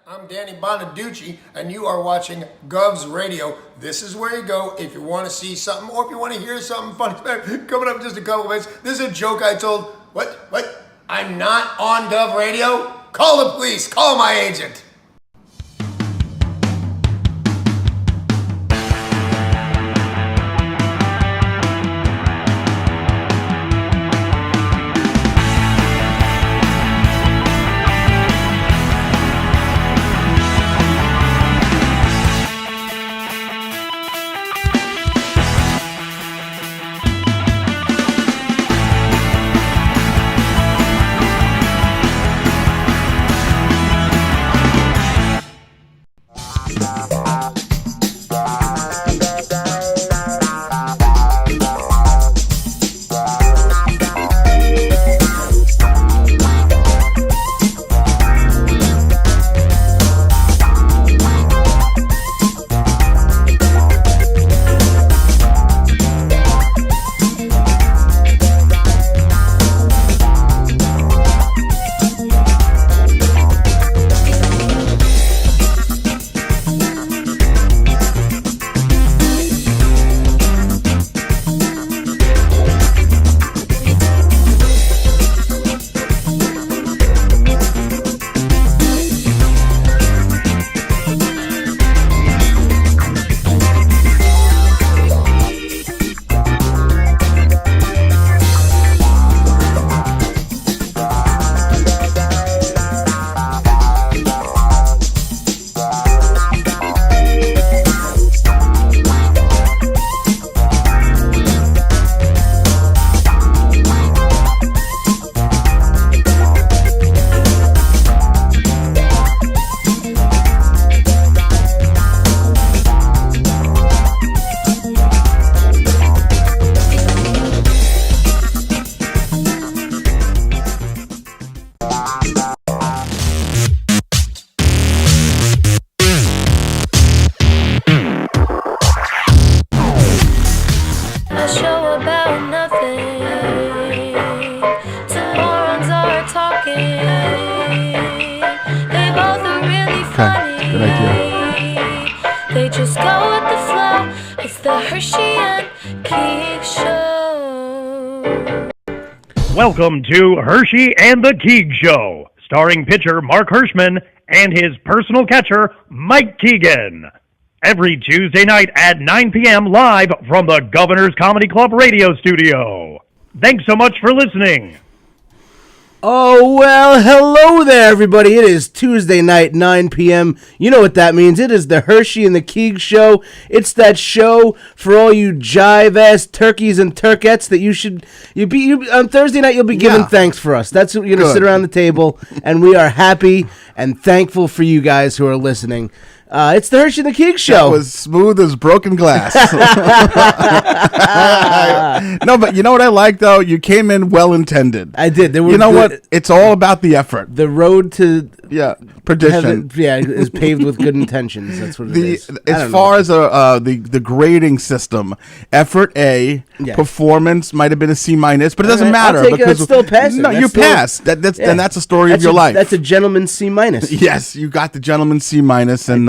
I'm Danny Bonaducci, and you are watching Govs Radio. This is where you go if you want to see something or if you want to hear something funny. Coming up in just a couple minutes. This is a joke I told. What? I'm not on Gov Radio? Call the police. Call my agent. They just go with the flow. It's the Herschy and Keegs show. Welcome to Herschy and the Keegs show, starring pitcher Mark Hirschman and his personal catcher Mike Keegan. Every Tuesday night at 9 p.m. live from the Governor's Comedy Club radio studio. Thanks so much for listening. Oh, well, hello there, everybody. It is Tuesday night, 9 p.m. You know what that means. It is the Herschy and the Keegs show. It's that show for all you jive-ass turkeys and turkettes that on Thursday night, you'll be giving thanks for us. That's what you're going to sit around the table, and we are happy and thankful for you guys who are listening. It's the Herschy and the Keegs show. That was smooth as broken glass. No, but you know what I like, though? You came in well-intended. I did. You know what? It's all about the effort. The road to perdition. Is paved with good intentions. That's what it is. As far as the grading system, effort A, performance might have been a C-, but it doesn't matter. Because still passing. No, you passed. Then that's a story of your life. That's a gentleman's C-. Yes, you got the gentleman's C-,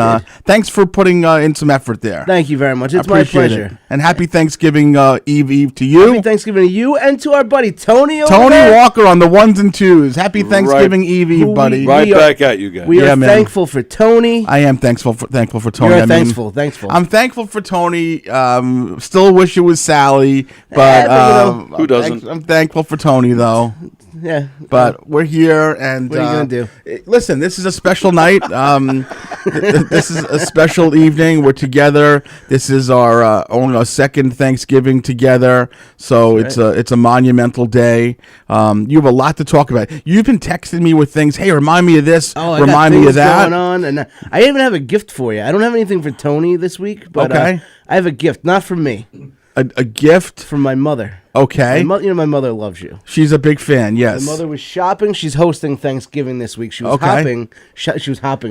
and thanks for putting in some effort there. Thank you very much. It's my pleasure. And happy Thanksgiving Eve to you. Happy Thanksgiving to you and to our buddy Tony Walker on the ones and twos. Happy Thanksgiving Eve, buddy. Right back at you guys. We are thankful for Tony. I am thankful for Tony. You're thankful. I'm thankful for Tony. Still wish it was Sally, but who doesn't? I'm thankful for Tony though. Yeah, but we're here, and what are you gonna do? Listen, this is a special night. This is a special evening. We're together. This is our only our second Thanksgiving together, so it's a monumental day. You have a lot to talk about. You've been texting me with things. Hey, remind me of this. Remind me of that. Going on, and I even have a gift for you. I don't have anything for Tony this week, but I have a gift, not from me. A gift from my mother. Okay. My mother loves you. She's a big fan. Yes. My mother was shopping. She's hosting Thanksgiving this week. She was Okay. hopping.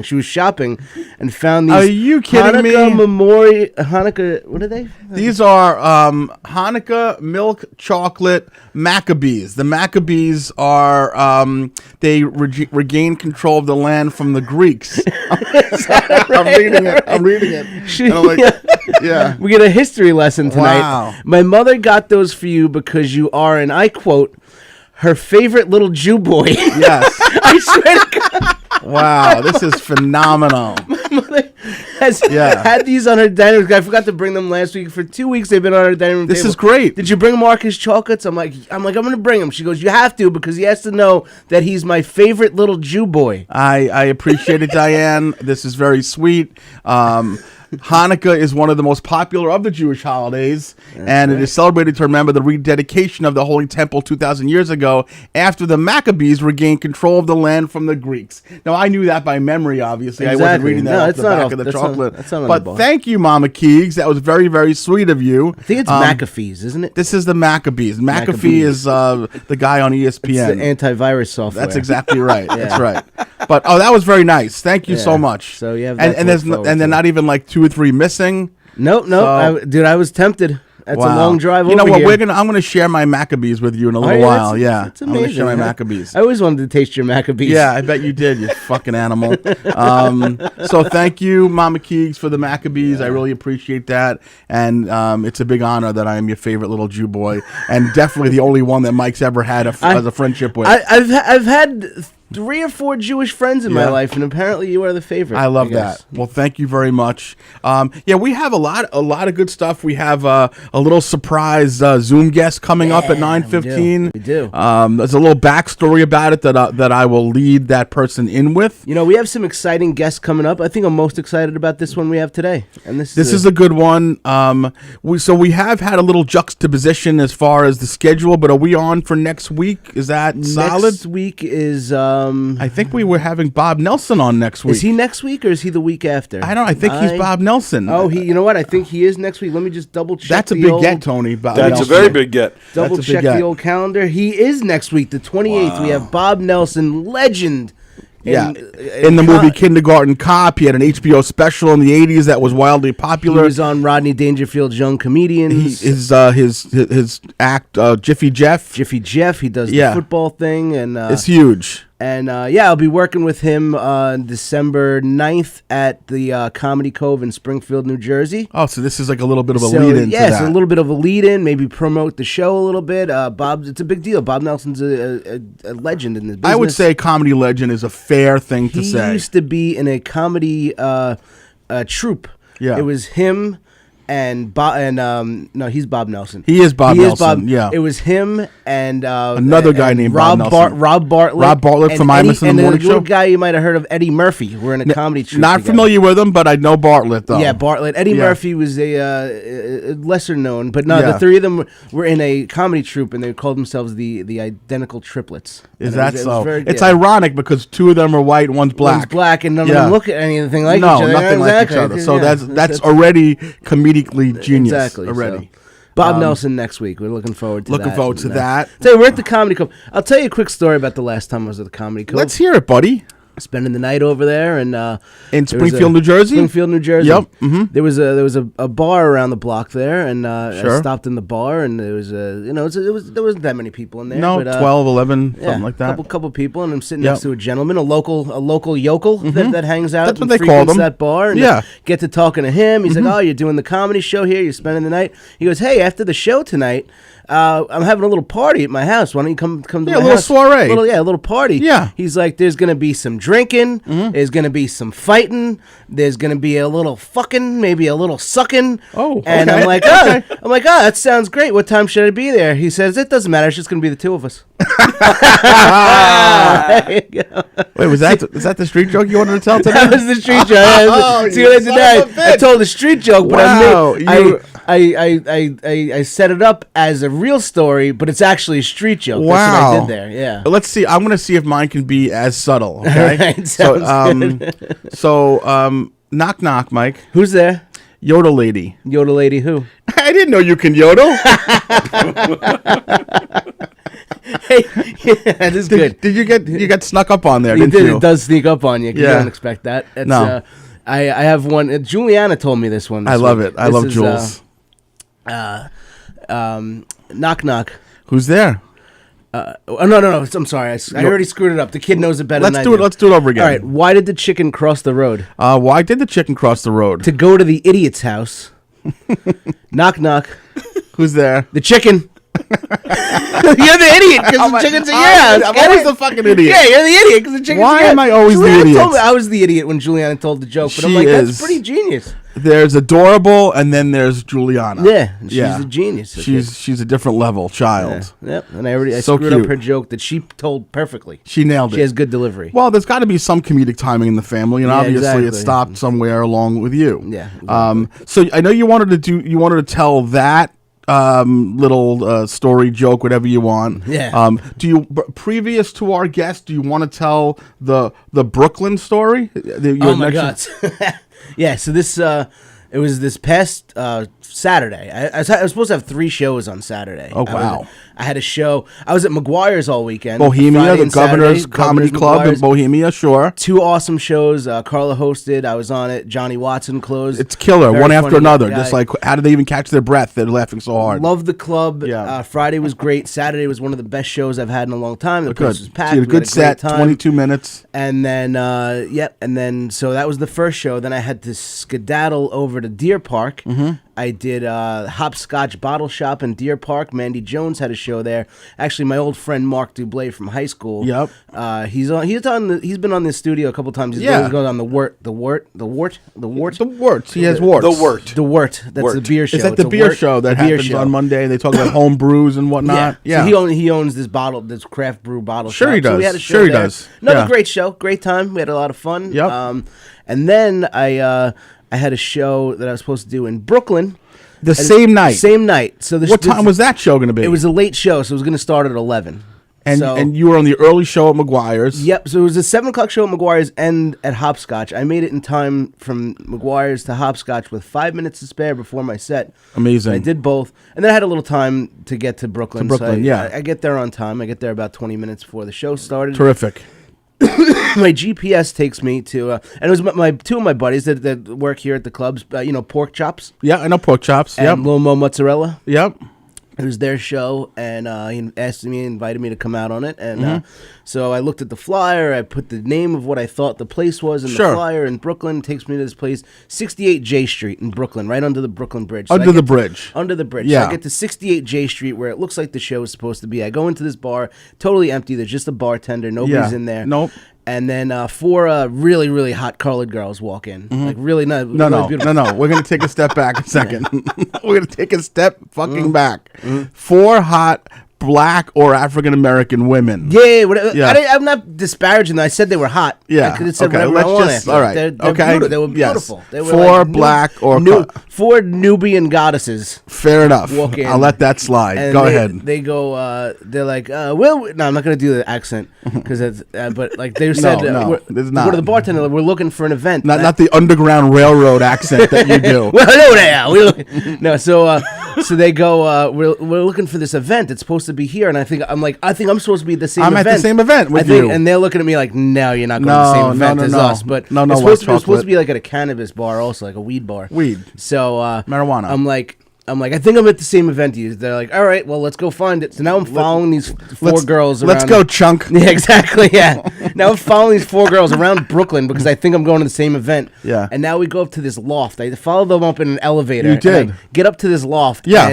She was shopping and found these. Are you kidding me? Hanukkah. What are they? These are Hanukkah milk chocolate Maccabees. The Maccabees are they regained control of the land from the Greeks. I'm reading it. And I'm like, yeah. We get a history lesson tonight. Wow. My mother got those for you because you are, and I quote, her favorite little Jew boy. Yes. I swear to God. Wow, this is phenomenal. My mother has had these on her dining room. I forgot to bring them last week. For 2 weeks, they've been on her dining room This table. is great. Did you bring Marcus chocolates? I'm like, I'm going to bring him. She goes, you have to because he has to know that he's my favorite little Jew boy. I appreciate it, Diane. This is very sweet. Hanukkah is one of the most popular of the Jewish holidays, and it is celebrated to remember the rededication of the Holy Temple 2,000 years ago after the Maccabees regained control of the land from the Greeks. Now, I knew that by memory, obviously. Exactly. I wasn't reading that off the back of the chocolate. But thank you, Mama Keegs. That was very, very sweet of you. I think it's McAfee's, isn't it? This is the Maccabees. McAfee is the guy on ESPN. It's the antivirus software. That's exactly right. That's right. But that was very nice. Thank you so much. So you have that and they're not even like 2 or 3 missing. Nope. Dude, I was tempted. That's a long drive. You know over what? here. I'm gonna share my Maccabees with you in a little while. That's I'm amazing. gonna share my Maccabees. I always wanted to taste your Maccabees. Yeah, I bet you did. You fucking animal. So thank you, Mama Keegs, for the Maccabees. I really appreciate that, and it's a big honor that I am your favorite little Jew boy, and definitely the only one that Mike's ever had as a friendship with. I've had 3 or 4 Jewish friends in my life, and apparently you are the favorite. I love that. Well, thank you very much. We have a lot of good stuff. We have a little surprise Zoom guest coming up at 9:15. We do. There's a little backstory about it that I will lead that person in with. You know, we have some exciting guests coming up. I think I'm most excited about this one we have today, and this is a good one. We have had a little juxtaposition as far as the schedule, but are we on for next week? Is that solid? Next week is. I think we were having Bob Nelson on next week. Is he next week or is he the week after? I don't know. I think he's Bob Nelson. Oh, you know what? I think he is next week. Let me just double check. That's a big get, Tony. That's a very big get. Double check the old calendar. He is next week, the 28th. We have Bob Nelson, legend. In the movie Kindergarten Cop, he had an HBO special in the 80s that was wildly popular. He was on Rodney Dangerfield's Young Comedians. His act, Jiffy Jeff. Jiffy Jeff. He does the football thing, and it's huge. And I'll be working with him on December 9th at the Comedy Cove in Springfield, New Jersey. Oh, so this is like a little bit of a lead-in to that. Yes, a little bit of a lead-in, maybe promote the show a little bit. It's a big deal. Bob Nelson's a legend in this business. I would say comedy legend is a fair thing to say. He used to be in a comedy troupe. Yeah. It was him and no, he's Bob Nelson. He is Bob Nelson. Yeah, it was him and another guy named Rob Bob Nelson. Rob Bartlett. Rob Bartlett from Imus in the Morning Show. Little guy you might have heard of, Eddie Murphy. We're in a comedy troupe. Not familiar with him, but I know Bartlett though. Yeah, Bartlett. Eddie Murphy was a lesser known, but no, the 3 of them were in a comedy troupe, and they called themselves the Identical Triplets. Is that so? It's ironic because 2 of them are white, one's black. One's black, and none of them look at anything like each other. Nothing like each other. So that's already comedically genius. Exactly. Already. So. Bob Nelson next week. We're looking forward to that. Looking forward to that. Tell you, we're at the Comedy Cove. I'll tell you a quick story about the last time I was at the Comedy Cove. Let's hear it, buddy. Spending the night over there, and in Springfield, New Jersey. Springfield, New Jersey. Yep. Mm-hmm. There was a bar around the block there, and I stopped in the bar, and there was there wasn't that many people in there. No, but, 12, 11, something like that. Couple people, and I'm sitting next to a gentleman, a local yokel that hangs out. That's what and they call them. That bar, and get to talking to him. He's like, "Oh, you're doing the comedy show here? You're spending the night?" He goes, "Hey, after the show tonight, I'm having a little party at my house. Why don't you come to my house? A little soiree. A little party." Yeah. He's like, "There's gonna be some drinking. There's gonna be some fighting. There's gonna be a little fucking, maybe a little sucking." Oh, and okay. I'm like, that sounds great. What time should I be there? He says, "It doesn't matter. It's just gonna be the 2 of us." Wait, is that the street joke you wanted to tell today? That was the street joke. See what I did there? I told the street joke, but I set it up as a real story, but it's actually a street joke. Wow. That's what I did there. Yeah. Let's see. I'm going to see if mine can be as subtle. Okay. Right, sounds good. So, knock knock, Mike. Who's there? Yodel lady. Yodel lady who? I didn't know you can yodel. Hey, that is good. Did you get snuck up on there? You Didn't did. you? It does sneak up on you. You Yeah. don't expect that. It's, No. I have one. Juliana told me this one. I this love week. it. I This love is, Jules. Knock knock. Who's there? Oh, no. I'm sorry. I already screwed it up. The kid knows it better than I do. Let's do it over again. All right. Why did the chicken cross the road? Why did the chicken cross the road? To go to the idiot's house. Knock knock. Who's there? The chicken. You're the idiot because the chicken's at your house. I'm Get always it? the fucking idiot. Yeah, you're the idiot because the chicken's Why at your am house. I always the Juliana idiot? told me I was the idiot when Juliana told the joke, but I'm She like, that's is. pretty genius. There's adorable, and then there's Juliana. Yeah, she's a genius. She's a different level child. Yep, and I So screwed up cute. her joke that she told perfectly. She nailed it. She has good delivery. Well, there's got to be some comedic timing in the family, and Yeah, obviously it exactly. stopped somewhere along with you. Yeah, exactly. So I know you wanted to tell that little story, joke, whatever you want. Yeah. Do you previous to our guest? Do you want to tell the Brooklyn story? Oh my god! Yeah, so this it was this past Saturday. I was supposed to have 3 shows on Saturday. Oh, wow. I had a show. I was at McGuire's all weekend. Bohemia, Friday the and Governor's Saturday, Comedy Governor's Club in McGuire's. Bohemia. Sure. 2 awesome shows. Carla hosted. I was on it. Johnny Watson closed. It's killer, Very one after funny another. guy. Just like, how do they even catch their breath? They're laughing so hard. Love the club. Yeah. Friday was great. Saturday was one of the best shows I've had in a long time. The place Good. was packed. So you had a We had good set, great time. 22 minutes. And then, so that was the first show. Then I had to skedaddle over to Deer Park. Mm-hmm. I did Hopscotch Bottle Shop in Deer Park. Mandy Jones had a show there. Actually, my old friend Mark Dublé from high school. Yep. He's been on the studio a couple times. He's Yeah. going on the Wort. The warts. He has warts. The wort. The Wort. That's Wort. the beer show. Is that It's the a beer Wort- show that the beer happens show. on Monday? They talk about home brews and whatnot. Yeah. So he owns this craft brew bottle Sure shop. he So we does. had a show Sure he there. does. Another Yeah. great show. Great time. We had a lot of fun. Yep. And then I had a show that I was supposed to do in Brooklyn. The same night. Same night. So What time was that show going to be? It was a late show, so it was going to start at 11. and you were on the early show at McGuire's. Yep. So it was a 7 o'clock show at McGuire's and at Hopscotch. I made it in time from McGuire's to Hopscotch with 5 minutes to spare before my set. Amazing. I did both, and then I had a little time to get to Brooklyn. To Brooklyn, yeah. I get there on time. I get there about 20 minutes before the show started. Terrific. My GPS takes me to, and it was my 2 of my buddies that work here at the clubs. Pork Chops Yeah, I know pork chops. and Yep. Lil Mo Mozzarella. Yep. It was their show, and he invited me to come out on it. And Mm-hmm. so I looked at the flyer. I put the name of what I thought the place was in Sure. the flyer in Brooklyn. It takes me to this place, 68 J Street in Brooklyn, right under the Brooklyn Bridge. So Under I the get to- bridge. Under the bridge. Yeah. So I get to 68 J Street where it looks like the show is supposed to be. I go into this bar, totally empty. There's just a bartender. Nobody's Yeah. in there. Nope. And then 4 really, really hot colored girls walk in. Like really nice. Mm-hmm. No, really no, beautiful. no. We're going to take a step back a second. We're going to take a step fucking back. 4 hot black or African American women. Yeah, whatever. Yeah. I'm not disparaging them. I said they were hot. Yeah, I could have said okay, whatever let's I wanted. just- all right, They're okay, beautiful. They were yes. beautiful. They were 4 black or 4 Nubian goddesses. Fair enough. Walk in, I'll let that slide. And Go they, ahead. They go. They're like, well, no, I'm not gonna do the accent because it's. But like they said, no, we're- there's they not. go to the bartender. Like, we're looking for an event. Not the Underground Railroad accent that you do. Well, no, they are. No, so they go. We're looking for this event. It's supposed to be here, and I think I'm supposed to be at the same. I'm at event. the same event with I think, you. and they're looking at me like, no, you're not going to the No, same event no, as no. us. But No, it's white supposed to chocolate. be like at a cannabis bar, also like a weed bar. Weed. So Marijuana. I'm like, I think I'm at the same event you. They're like, all right, well, let's go find it. So now I'm following these 4 girls around. Let's go, chunk. Yeah, exactly. Yeah. Now I'm following these 4 girls around Brooklyn because I think I'm going to the same event. Yeah. And now we go up to this loft. I follow them up in an elevator. You and did. I get up to this loft. Yeah.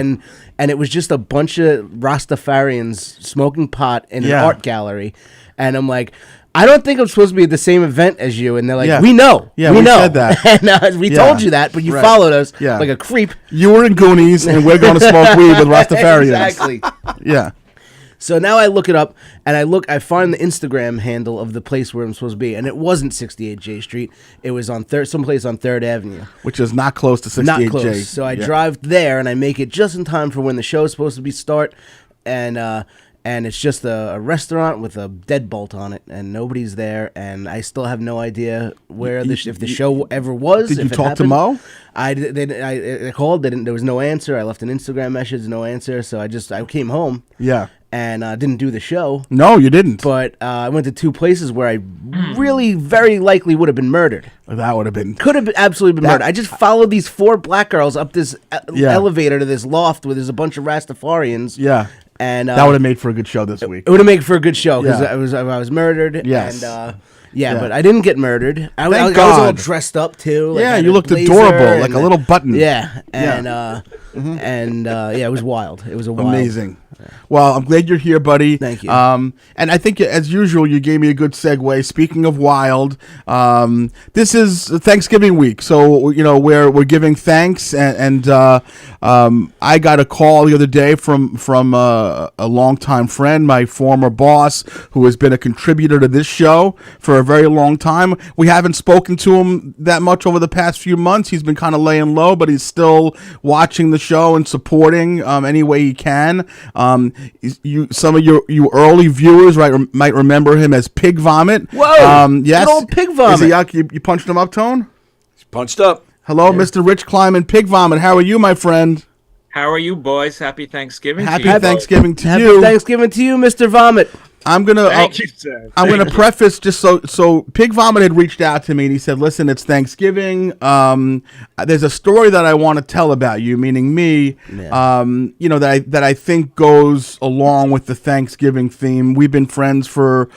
And it was just a bunch of Rastafarians smoking pot in Yeah. an art gallery. And I'm like, I don't think I'm supposed to be at the same event as you. And they're like, Yeah. we know. Yeah, we we know. said that. And we Yeah. told you that, but you Right. followed us Yeah. like a creep. You were in Goonies, and we're going to smoke weed with Rastafarians. Exactly. Yeah. So now I look it up, and I find the Instagram handle of the place where I'm supposed to be, and it wasn't 68 J Street. It was on someplace on 3rd Avenue. Which is not close to 68J. Not close. So I Yeah. drive there, and I make it just in time for when the show is supposed to be start, and and it's just a restaurant with a deadbolt on it, and nobody's there, and I still have no idea where if the show ever was. Did you if it talk to happened. Mo? I called. There was no answer. I left an Instagram message, no answer. So I came home. Yeah. And didn't do the show. No, you didn't. But I went to 2 places where I really very likely would have been murdered. That would have been. Could have absolutely been murdered. I just followed these 4 black girls up this elevator to this loft where there's a bunch of Rastafarians. Yeah. And that would have made for a good show this week. It would have made for a good show because I was murdered. Yes. And but I didn't get murdered. I was all dressed up too. Like, yeah, you looked adorable, like a little button. Yeah, and it was wild. It was amazing. Well, I'm glad you're here, buddy. Thank you. And I think, as usual, you gave me a good segue. Speaking of wild, this is Thanksgiving week, so we're giving thanks, and I got a call the other day from a longtime friend, my former boss, who has been a contributor to this show for a very long time. We haven't spoken to him that much over the past few months. He's been kind of laying low, but he's still watching the show and supporting any way he can. Some of you early viewers might remember him as Pig Vomit. Whoa! Yes, good old Pig Vomit. Is he out? You punched him up, Tone? He's punched up. Hello, Mr. Rich Kleiman, Pig Vomit. How are you, my friend? How are you, boys? Happy Thanksgiving. Happy to you Thanksgiving both. to Happy you. Thanksgiving to you, Mr. Vomit. I'm gonna. Thank you, sir. I'm gonna preface just so Pig Vomit had reached out to me and he said, "Listen, it's Thanksgiving. There's a story that I want to tell about you, meaning me. That I think goes along with the Thanksgiving theme. We've been friends for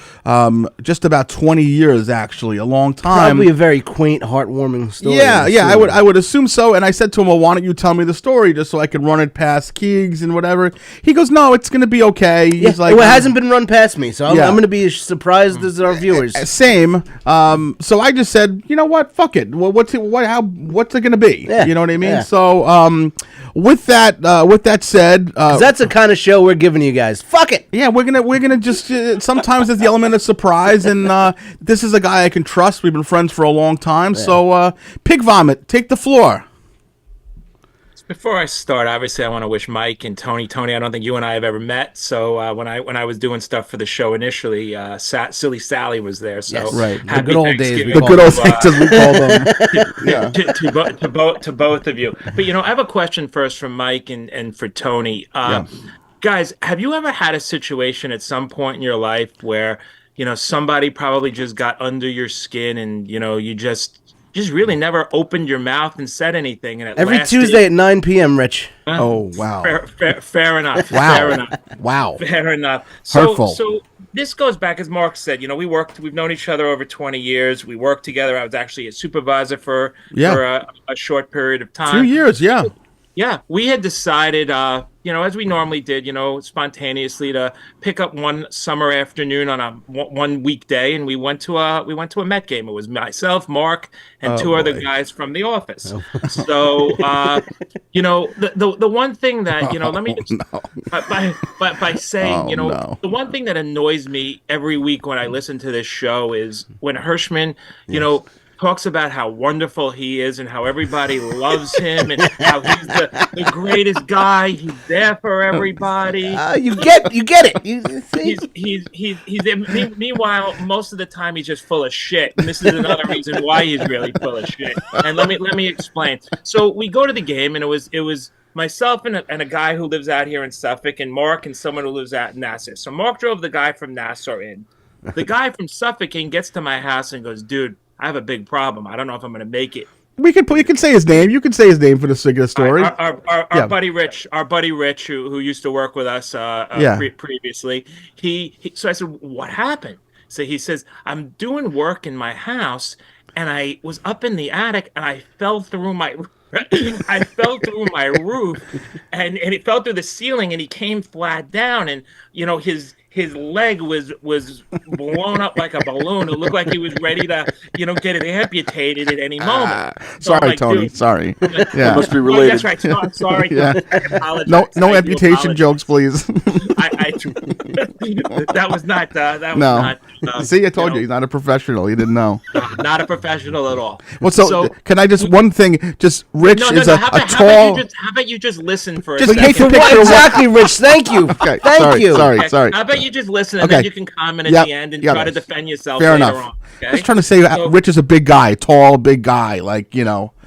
just about 20 years, actually, a long time. Probably a very quaint, heartwarming story. Yeah, I would assume so. And I said to him, "Well, why don't you tell me the story just so I can run it past Keegs and whatever?" He goes, "No, it's gonna be okay." He's like, "It hasn't been run past me, so I'm going to be as surprised as our viewers." Same. So I just said, you know what? Fuck it. Well, what's it going to be? Yeah. You know what I mean? Yeah. So with that said, 'cause that's the kind of show we're giving you guys. Fuck it. yeah, we're gonna just sometimes there's the element of surprise, and this is a guy I can trust. We've been friends for a long time. Yeah. So Pig Vomit, take the floor. Before I start, obviously, I want to wish Mike and Tony. Tony, I don't think you and I have ever met. So when I was doing stuff for the show initially, Silly Sally was there. So Yes. Right. The good old days. The good old days, as we call them. to both of you. But I have a question first from Mike and for Tony. Guys, have you ever had a situation at some point in your life where somebody probably just got under your skin and you just really never opened your mouth and said anything, and every Tuesday at 9 p.m. Rich. Oh wow! Fair enough. Wow! Fair enough. Wow! Fair enough. Hurtful. So this goes back, as Mark said. We've known each other over 20 years. We worked together. I was actually a supervisor for a short period of time. 2 years, yeah. Yeah, we had decided, as we normally did, spontaneously, to pick up one summer afternoon on one weekday, and we went to a Met game. It was myself, Mark, and two other guys from the office. So, the one thing that let me just by saying, the one thing that annoys me every week when I listen to this show is when Hirschman, talks about how wonderful he is and how everybody loves him and how he's the greatest guy. He's there for everybody. You get it. You see? Meanwhile, most of the time he's just full of shit. And this is another reason why he's really full of shit. And let me explain. So we go to the game, and it was myself and a guy who lives out here in Suffolk, and Mark and someone who lives out in Nassau. So Mark drove the guy from Nassau in. The guy from Suffolk gets to my house and goes, "Dude, I have a big problem. I don't know if I'm going to make it." You can say his name. You can say his name for the sake of the story. Our buddy Rich, who used to work with us previously. So I said, "What happened?" So he says, "I'm doing work in my house, and I was up in the attic, and I fell through my." I fell through my roof, and it fell through the ceiling, and he came flat down, and his leg was blown up like a balloon. It looked like he was ready to, get it amputated at any moment. So I'm Sorry, like, Tony. dude, Sorry. Like, Yeah. Must be oh, related. that's right. Sorry. Yeah. I apologize. No I do amputation apologize. jokes, please. That was not. That was No. not. See, I told you, he's not a professional. You didn't know. Not a professional at all. Well, so can I just one thing? Just Rich No. is How a about tall. how about you just listen for a Just second? take a For picture what of what- exactly, Rich? Thank you. Okay, Thank sorry, you. sorry, Okay, sorry. How about you just listen and Okay. then you can comment at Yep. the end and Yep. try to defend yourself Fair later enough. on. Okay? Just trying to say, So- Rich is a big guy, tall, big guy. Like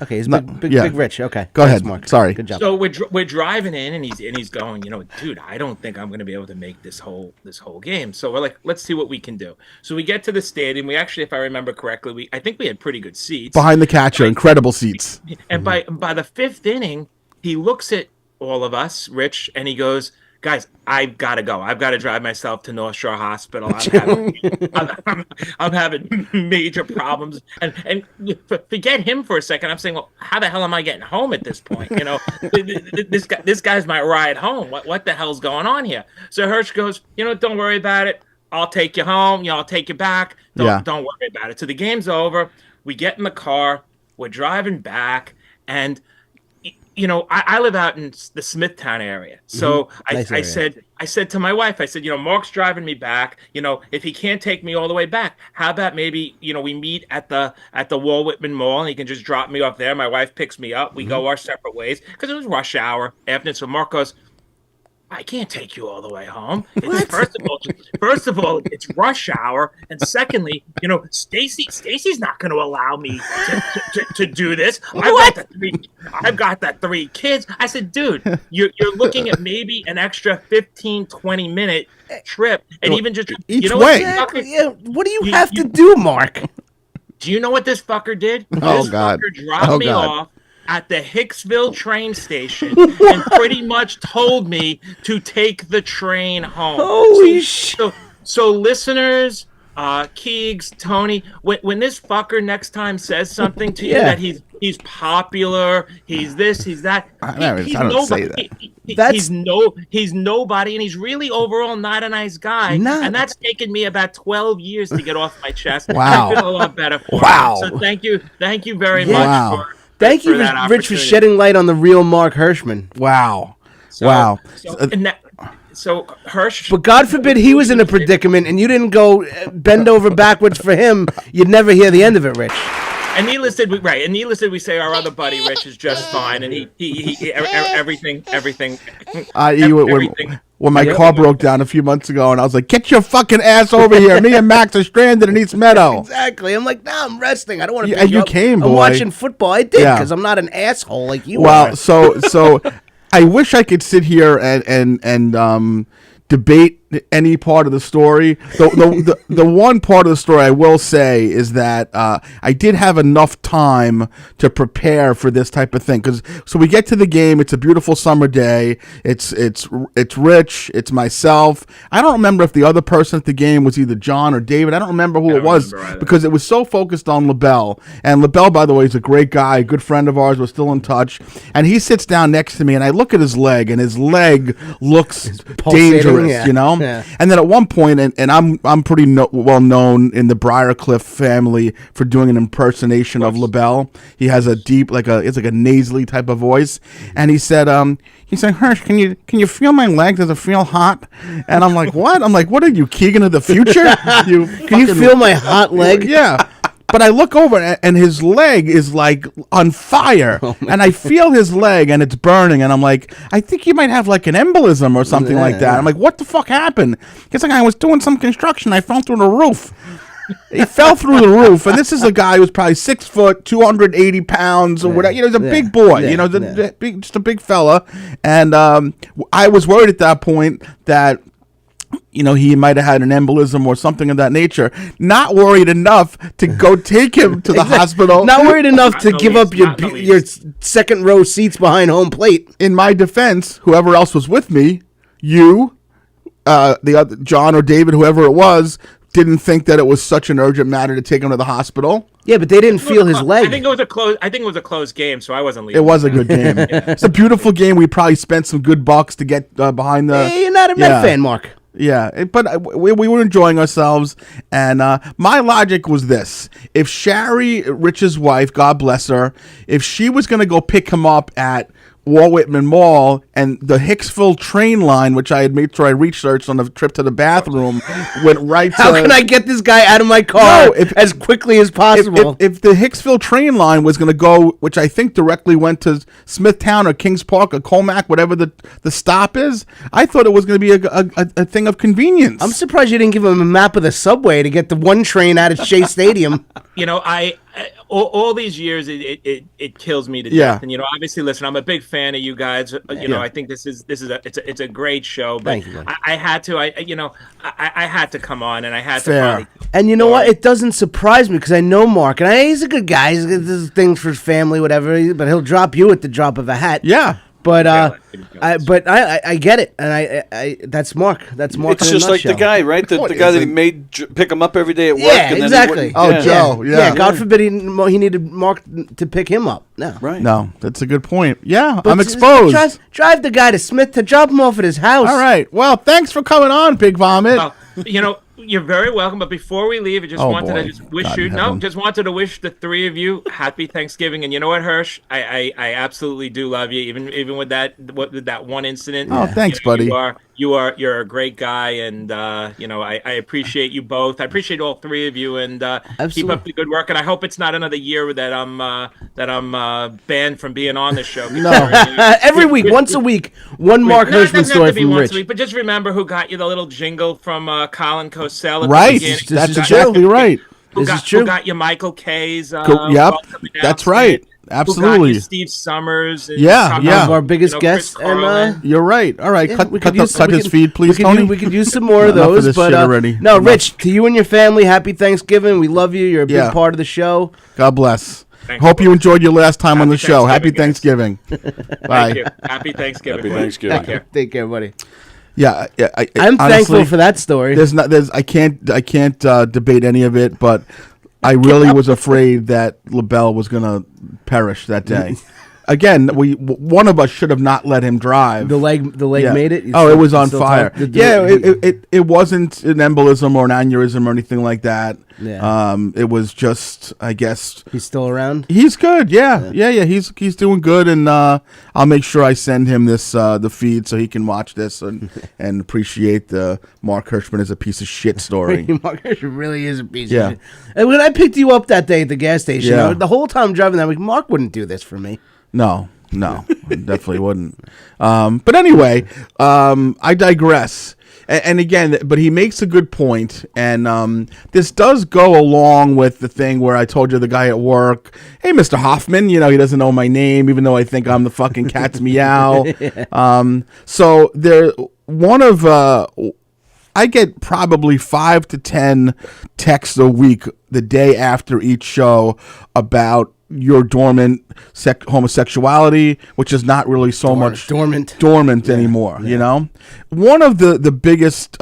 Okay, he's Not- big yeah. Rich. Okay. Go Thanks, ahead. Mark. Sorry. Good job. So we're driving in and he's going, dude, I don't think I'm going to be able to make this whole game. So we're like, let's see what we can do. So we get to the stadium. We actually, if I remember correctly, I think we had pretty good seats. behind the catcher, incredible seats. And by the fifth inning, he looks at all of us, Rich, and he goes, guys, I've got to go. I've got to drive myself to North Shore Hospital. I'm having major problems. And forget him for a second. I'm saying, well, how the hell am I getting home at this point? This guy's my ride home. What the hell's going on here? So Hersh goes, don't worry about it. I'll take you home. I'll take you back. Don't worry about it. So the game's over. We get in the car. We're driving back. And I live out in the Smithtown area. So Nice area. I said to my wife, Mark's driving me back. If he can't take me all the way back, how about maybe, we meet at the Walt Whitman Mall and he can just drop me off there. My wife picks me up. We go our separate ways because it was rush hour afternoon. So Mark goes, I can't take you all the way home. First of all, it's rush hour, and secondly, Stacy's not going to allow me to do this. I've got the three kids. I said, dude, you're looking at maybe an extra 15, 20-minute trip, and even just Each what way. this fucker- Yeah, what do you have to do, Mark? Do you know what this fucker did? Oh, This God. fucker dropped Oh, me God. off at the Hicksville train station and pretty much told me to take the train home. Holy shit. So listeners, Keegs, Tony, when this fucker next time says something to you Yeah. that he's popular, he's this, he's that. I don't say that. He's nobody, and he's really overall not a nice guy. Not- And that's taken me about 12 years to get off my chest. Wow. I feel a lot better for it. Wow. So thank you very Yeah. much Wow. for Thank you, that Rich, for opportunity. shedding light on the real Mark Hirschman. Wow. So, Wow. So Hirsch. But God forbid he was in a predicament and you didn't go bend over backwards for him. You'd never hear the end of it, Rich. And needless did we say our other buddy Rich is just fine, and he everything. When my car broke down a few months ago, and I was like, "Get your fucking ass over here! Me and Max are stranded in East Meadow." Exactly. I'm like, nah, I'm resting. I don't want to. Yeah, and you came, I'm boy. watching football. I did Yeah. because I'm not an asshole like you Well, are. so I wish I could sit here and debate any part of the story. The one part of the story I will say is that I did have enough time to prepare for this type of thing. So we get to the game. It's a beautiful summer day. It's Rich. It's myself. I don't remember if the other person at the game was either John or David. I don't remember who it was because it was so focused on LaBelle. And LaBelle, by the way, is a great guy, a good friend of ours. We're still in touch. And he sits down next to me, and I look at his leg, and his leg looks pulsating, dangerous, yeah. you know? Yeah. And then at one point, and I'm pretty well known in the Briarcliff family for doing an impersonation of LaBelle. He has a deep, it's like a nasally type of voice. And he said, Hirsch, can you feel my leg? Does it feel hot? And I'm like, what? I'm like, what are you, Keegan of the future? Can you feel my hot leg? Yeah. But I look over and his leg is like on fire, and I feel his leg and it's burning, and I'm like, I think he might have like an embolism or something like that. I'm like, what the fuck happened? He's like, I was doing some construction, I fell through the roof. He fell through the roof, and this is a guy who's probably 6 foot, 280 pounds, or whatever. He's a big boy. Just a big fella. And I was worried at that point that he might have had an embolism or something of that nature. Not worried enough to go take him to the hospital. Not worried enough to Not give the up least. your second row seats behind home plate. In my defense, whoever else was with me, you, the other John or David, whoever it was, didn't think that it was such an urgent matter to take him to the hospital. Yeah, but they didn't feel his leg. I think it was a close game, so I wasn't It leaving. was a good game. It's a beautiful game. We probably spent some good bucks to get behind the. Hey, you're not a Met fan, Mark. Yeah, but we were enjoying ourselves, and my logic was this: if Shari, Rich's wife, God bless her, if she was going to go pick him up at Walt Whitman Mall, and the Hicksville train line, which I had made sure I researched on the trip to the bathroom, went right to... How can I get this guy out of my car as quickly as possible? If the Hicksville train line was going to go, which I think directly went to Smithtown or Kings Park or Comac, whatever the stop is, I thought it was going to be a thing of convenience. I'm surprised you didn't give him a map of the subway to get the one train out of Shea Stadium. You know, all these years it kills me to death. Yeah. And obviously, listen, I'm a big fan of you guys. You know, I think it's a great show. But Thank you, I had to I had to come on, and I had Fair. to finally. And you know what? It doesn't surprise me because I know Mark, and he's a good guy. He's got his things for his family, whatever. But he'll drop you at the drop of a hat. Yeah. But I get it, and I that's Mark. That's Mark. It's in a just like the nutshell. guy, right? The guy that he made pick him up every day at work. Yeah, and then exactly. He wouldn't- Joe. Yeah. God forbid he needed Mark to pick him up. No. Right. No, that's a good point. Yeah, But I'm exposed. Drive the guy to Smith to drop him off at his house. All right. Well, thanks for coming on, Big Vomit. You're very welcome. But before we leave, I just wanted to just wish God you in heaven. just wanted to wish the three of you happy Thanksgiving. And you know what, Hirsch, I absolutely do love you, even with that one incident. Oh, thanks, buddy. You're a great guy, and I appreciate you both. I appreciate all three of you, and keep up the good work. And I hope it's not another year that I'm banned from being on this show. No. Every week, once a week, one Mark No, it Hirschman doesn't have story to be from once Rich. a week, but just remember who got you the little jingle from Colin Cosell. At Right. The beginning. That's is exactly right. Who This is got, true. Who got you Michael K's? Yep. Welcome That's announcement? right. Who got Absolutely. you Steve Summers? And Yeah, Tom- yeah. One of our biggest Chris guests, Carlin. and You're right. All right. yeah, cut we could his we feed, please, Tony. We could use some more of Enough of those. this But shit already. no, Enough. Rich, to you and your family, happy Thanksgiving. We love you. You're a big Yeah. part of the show. God bless. Thank Hope you. you enjoyed your last time on the Happy show. Happy Thanksgiving, Thanksgiving. Bye. Thank you. Happy Thanksgiving. Happy Thanksgiving. Take care. Take care, buddy. Yeah, I'm honestly, thankful for that story. I can't debate any of it, but I really was afraid that LaBelle was gonna perish that day. Again, one of us should have not let him drive. The leg Yeah. made it. It was on fire. Talk? Yeah, it wasn't an embolism or an aneurysm or anything like that. Yeah. It was just, I guess. He's still around. He's good. Yeah. He's doing good, and I'll make sure I send him this the feed so he can watch this and appreciate the Mark Hirschman is a piece of shit story. Mark Hirschman really is a piece Yeah. of shit. And when I picked you up that day at the gas station, Yeah. the whole time driving that week, Mark wouldn't do this for me. No, I definitely wouldn't. But anyway, I digress. And again, but he makes a good point, and this does go along with the thing where I told you the guy at work, hey, Mr. Hoffman, he doesn't know my name, even though I think I'm the fucking cat's meow. So I get probably 5 to 10 texts a week the day after each show about your dormant homosexuality, which is not really so much dormant anymore. One of the biggest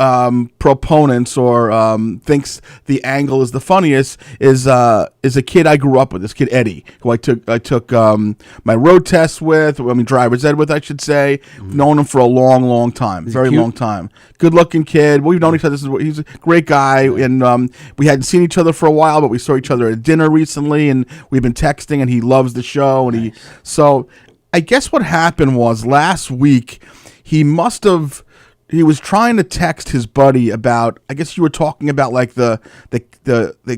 proponents or thinks the angle is the funniest is a kid I grew up with. This kid Eddie, who I took my road test with. Driver's ed with, I should say. Known him for a long time, very long time. Good looking kid. We've known each other. He's a great guy, and we hadn't seen each other for a while, but we saw each other at dinner recently, and we've been texting. And he loves the show, and so I guess what happened was last week he was trying to text his buddy about, I guess you were talking about like the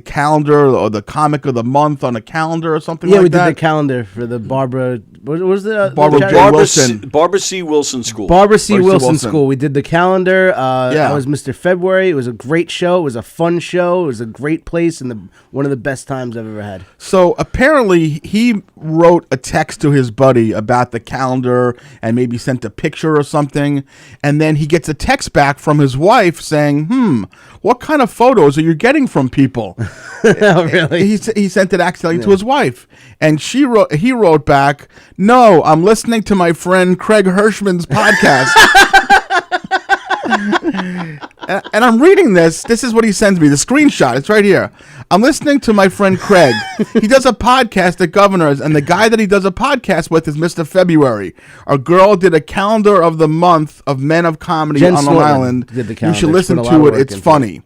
calendar or the comic of the month on a calendar or something like that. Yeah, we did the calendar for the Barbara. What was the Barbara the J. charity? Wilson. Barbara C. Wilson School. Barbara C. Barbara C. Wilson Wilson. School. We did the calendar. Yeah. I was Mr. February. It was a great show. It was a fun show. It was a great place and one of the best times I've ever had. So apparently he wrote a text to his buddy about the calendar and maybe sent a picture or something. And then he gets a text back from his wife saying, what kind of photos are you getting from people? Oh, really? He sent it accidentally to his wife. And he wrote back, no, I'm listening to my friend Craig Hirschman's podcast. And I'm reading this. This is what he sends me. The screenshot. It's right here. I'm listening to my friend Craig. He does a podcast at Governor's, and the guy that he does a podcast with is Mr. February. A girl did a calendar of the month of men of comedy Jen on Long Snortman Island. did the You calendar. should She listen put a lot to of it. work It's into funny.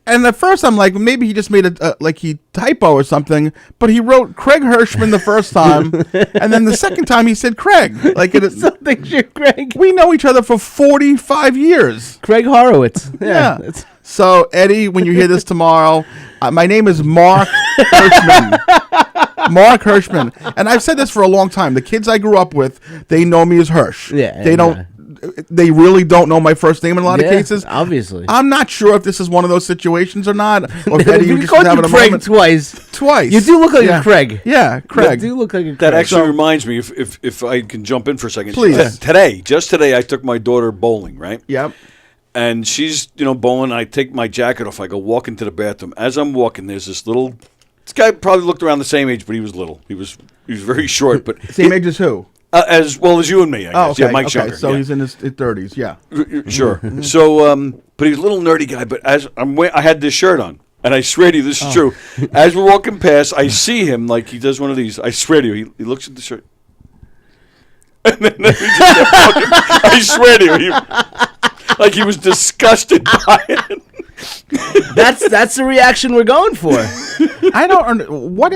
And at first I'm like, maybe he just made a like he typo or something, but he wrote Craig Hirschman the first time, and then the second time he said Craig. Like Something sure, Craig. we know each other for 45 years. Craig Horowitz. Yeah. It's- So Eddie, when you hear this tomorrow, my name is Mark Hirschman. Mark Hirschman, and I've said this for a long time. The kids I grew up with, they know me as Hirsch. Yeah, they don't. They really don't know my first name in a lot of cases. Obviously. I'm not sure if this is one of those situations or not, or if Eddie You was just called having you a Craig moment. twice. You do look like a Craig. Yeah, Craig. You do look like a Craig. That actually reminds me, if I can jump in for a second. Please. Just today, I took my daughter bowling, right? Yep. And she's, bowling. I take my jacket off. I go walk into the bathroom. As I'm walking, there's this guy probably looked around the same age, but he was little. He was very short. But Same age as who? as well as you and me, I guess. Oh, okay. Yeah, Mike's okay. younger. So yeah. he's in his 30s. Yeah. Sure. So, but he's a little nerdy guy. But as I had this shirt on, and I swear to you, this is true. As we're walking past, I see him like he does one of these. I swear to you, he looks at the shirt, and then he just kept walking. I swear to you, like he was disgusted by it. That's the reaction we're going for. I don't. What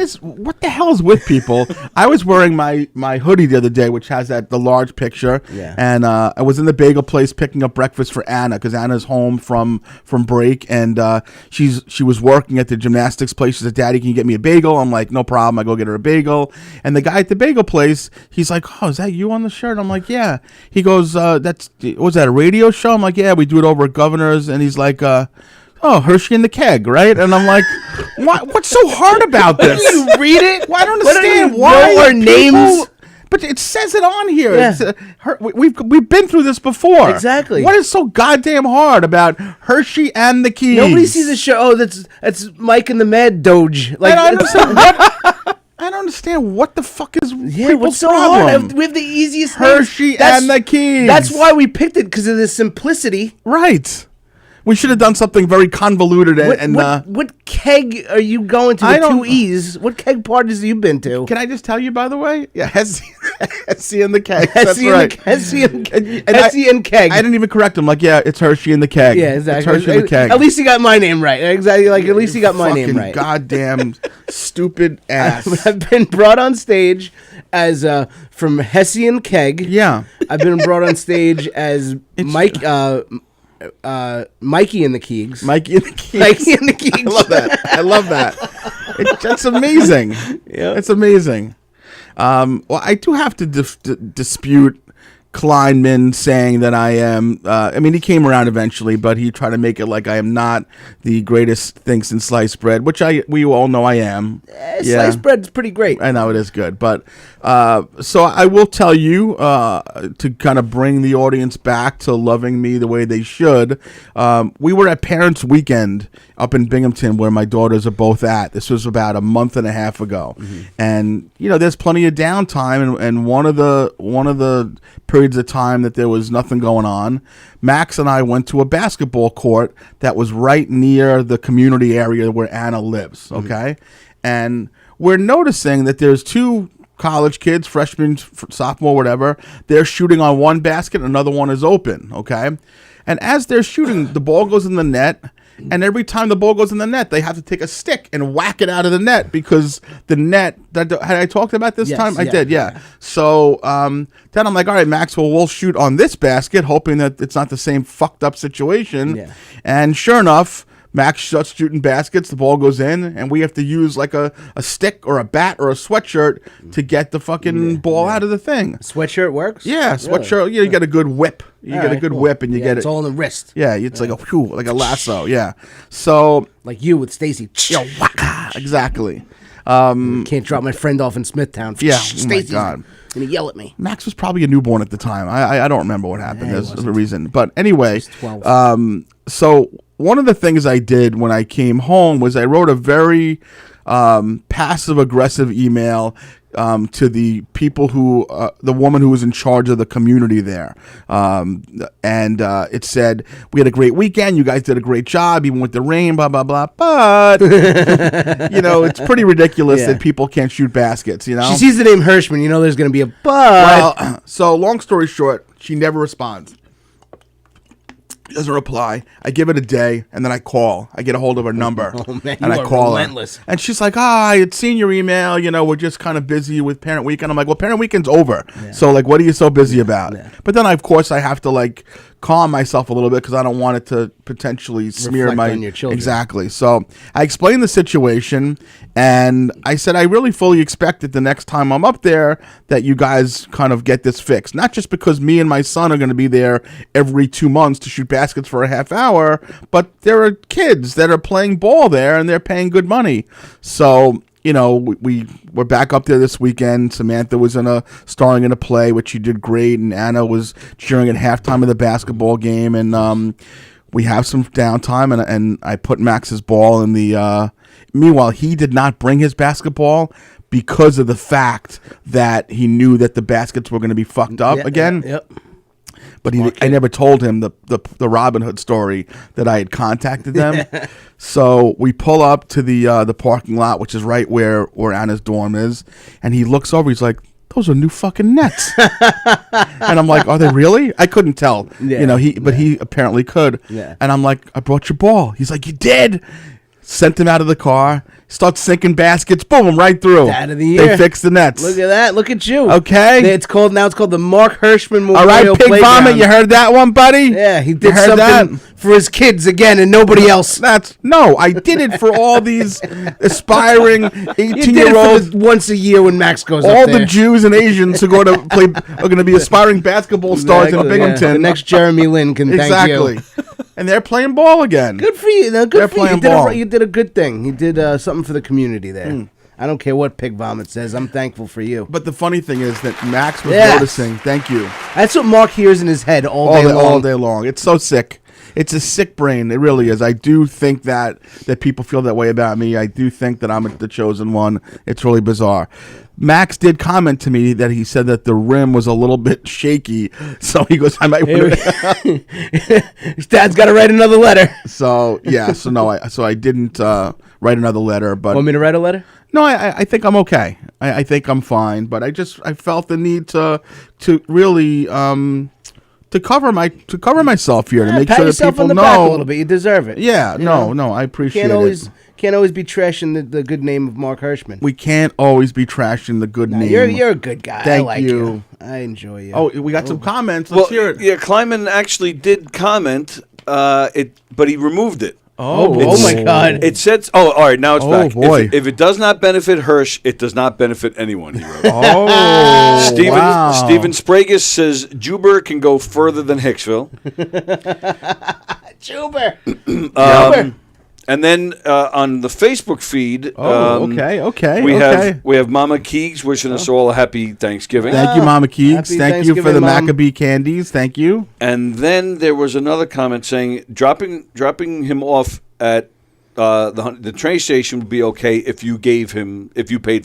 the hell is with people? I was wearing my hoodie the other day, which has the large picture. Yeah. And I was in the bagel place picking up breakfast for Anna because Anna's home from break, and she was working at the gymnastics place. She said, "Daddy, can you get me a bagel?" I'm like, "No problem." I go get her a bagel, and the guy at the bagel place, he's like, "Oh, is that you on the shirt?" I'm like, "Yeah." He goes, was that a radio show?" I'm like, "Yeah, we do it over at Governor's," and he's like, "Oh, Hershey and the Keg, right?" And I'm like, what's so hard about this? You read it? Well, I don't Why don't understand you why know our people- names? But it says it on here. Yeah. It's, we've been through this before. Exactly. What is so goddamn hard about Hershey and the Keegs? Nobody sees the show. Oh, that's Mike and the Mad Doge. Like, I don't understand I don't understand what the fuck is yeah, people's what's so problem. hard? We have the easiest Hershey names. That's- and the Keegs. That's why we picked it, because of the simplicity. Right. We should have done something very convoluted What keg are you going to? I The don't- two E's. What keg parties have you been to? Can I just tell you, by the way? Yeah, Hesse and the Keg. Hesse That's and right. the- Hesse and- And Hesse and Keg. I didn't even correct him. Like, yeah, it's Hershey and the Keg. Yeah, exactly. It's Hershey and the Keg. At least you got my name right. Exactly. Like, at least you got my name Fucking right. goddamn stupid ass. I've been brought on stage as from Hesse and Keg. Yeah. I've been brought on stage as Mikey and the Keegs. Mikey and the Keegs. Mikey and the Keegs. I love that. I love that. That's amazing. Yeah. It's amazing. Well, I do have to dispute Kleinman saying that I am. I mean, he came around eventually, but he tried to make it like I am not the greatest thing since sliced bread, which we all know I am. Sliced bread's pretty great. I know it is good, but so I will tell you to kind of bring the audience back to loving me the way they should. We were at Parents Weekend up in Binghamton, where my daughters are both at. This was about a month and a half ago, and there's plenty of downtime, and one of the periods of time that there was nothing going on, Max and I went to a basketball court that was right near the community area where Anna lives. Okay, and we're noticing that there's two college kids, freshmen, sophomore, whatever. They're shooting on one basket, another one is open. Okay, and as they're shooting, the ball goes in the net. And every time the ball goes in the net, they have to take a stick and whack it out of the net, because the net, had I talked about this time? I did, yeah. So then I'm like, all right, Maxwell, we'll shoot on this basket, hoping that it's not the same fucked up situation. Yeah. And sure enough, Max starts shooting baskets, the ball goes in, and we have to use like a stick or a bat or a sweatshirt to get the fucking ball out of the thing. Sweatshirt works? Yeah, sweatshirt. You get a good whip. You get a good whip, and you get it. It's all in the wrist. Yeah, it's like like a lasso. Yeah. So Like you with Stacy. exactly. Can't drop my friend off in Smithtown. Yeah. Oh my Stacy's God. gonna yell at me. Max was probably a newborn at the time. I don't remember what happened. he There's a wasn't. reason, but anyway. 12. So one of the things I did when I came home was I wrote a very passive aggressive email to the people who, the woman who was in charge of the community there. And it said, we had a great weekend. You guys did a great job, even with the rain, blah, blah, blah. But, it's pretty ridiculous that people can't shoot baskets, She sees the name Hirschman, there's going to be a but. Well, so long story short, she never responds. Doesn't reply. I give it a day, and then I call. I get a hold of her number, and I call relentless. her. And she's like, I had seen your email. We're just kind of busy with Parent Weekend. I'm like, well, Parent Weekend's over. Yeah. So, what are you so busy about? Yeah. But then, of course, I have to, calm myself a little bit because I don't want it to potentially smear reflect on your children. Exactly. So I explained the situation, and I said I really fully expect that the next time I'm up there that you guys kind of get this fixed. Not just because me and my son are going to be there every 2 months to shoot baskets for a half hour, but there are kids that are playing ball there and they're paying good money. So we're back up there this weekend. Samantha was starring in a play, which she did great, and Anna was cheering at halftime of the basketball game. And we have some downtime, and I put Max's ball in the. Meanwhile, he did not bring his basketball because of the fact that he knew that the baskets were going to be fucked up again. Yep. But I never told him the Robin Hood story that I had contacted them. So we pull up to the parking lot, which is right where Anna's dorm is, and he looks over. He's like, "Those are new fucking nets." And I'm like, "Are they really?" I couldn't tell, he apparently could. Yeah. And I'm like, "I brought your ball." He's like, "You did?" Sent him out of the car. Start sinking baskets. Boom, right through. Out of the year. They fixed the nets. Look at that. Look at you. Okay. It's called the Mark Hirschman Memorial All right, Pig Playground. Vomit. You heard that one, buddy? Yeah, he did something for his kids again and nobody else. I did it for all these aspiring 18-year-olds. Once a year when Max goes all up there. the Jews and Asians who are going to be aspiring basketball stars in Binghamton. The next Jeremy Lin can thank you. Exactly. And they're playing ball again. Good for you. No, good they're for you. playing ball. You did a good thing. You did something for the community there. I don't care what Pig Vomit says. I'm thankful for you. But the funny thing is that Max was noticing. Thank you. That's what Mark hears in his head all day long. It's so sick. It's a sick brain. It really is. I do think that people feel that way about me. I do think that I'm the chosen one. It's really bizarre. Max did comment to me that he said that the rim was a little bit shaky. So he goes, I might want to. His dad's got to write another letter. So, yeah. So I didn't write another letter. But want me to write a letter? No, I think I'm okay. I think I'm fine. But I felt the need to really to cover myself here to make sure that people on the know back a little bit. You deserve it. Yeah, no, I appreciate it. Can't always be trashing the good name of Mark Hirschman. We can't always be trashing the good name. You're a good guy. Thank I like you. I enjoy you. Oh, we got some comments. Let's hear it. Yeah, Kleiman actually did comment, but he removed it. Oh my God! It said, all right, now it's back. Boy. If it does not benefit Hirsch, it does not benefit anyone, he wrote. Steven Spragus says, Juber can go further than Hicksville. Juber. And then on the Facebook feed, we have Mama Keegs wishing us all a happy Thanksgiving. Thank you, Mama Keegs. Happy Thank you for the Mom. Maccabee candies. Thank you. And then there was another comment saying dropping him off at the train station would be okay if you paid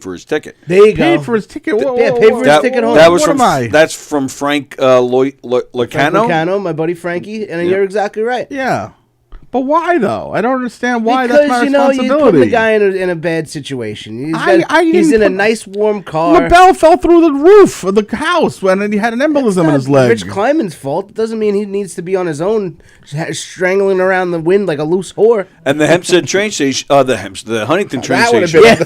for his ticket. There you go. Paid for his ticket. Paid for his ticket home. That's from Frank Locano, my buddy Frankie, and you're exactly right. Yeah. But why, though? I don't understand why. Because, that's my responsibility. you put the guy in a bad situation. He's in a nice, warm car. LaBelle fell through the roof of the house when he had an embolism in his leg. Rich Kleiman's fault. It doesn't mean he needs to be on his own, strangling around the wind like a loose whore. And the Hempstead train station, the Huntington train station. That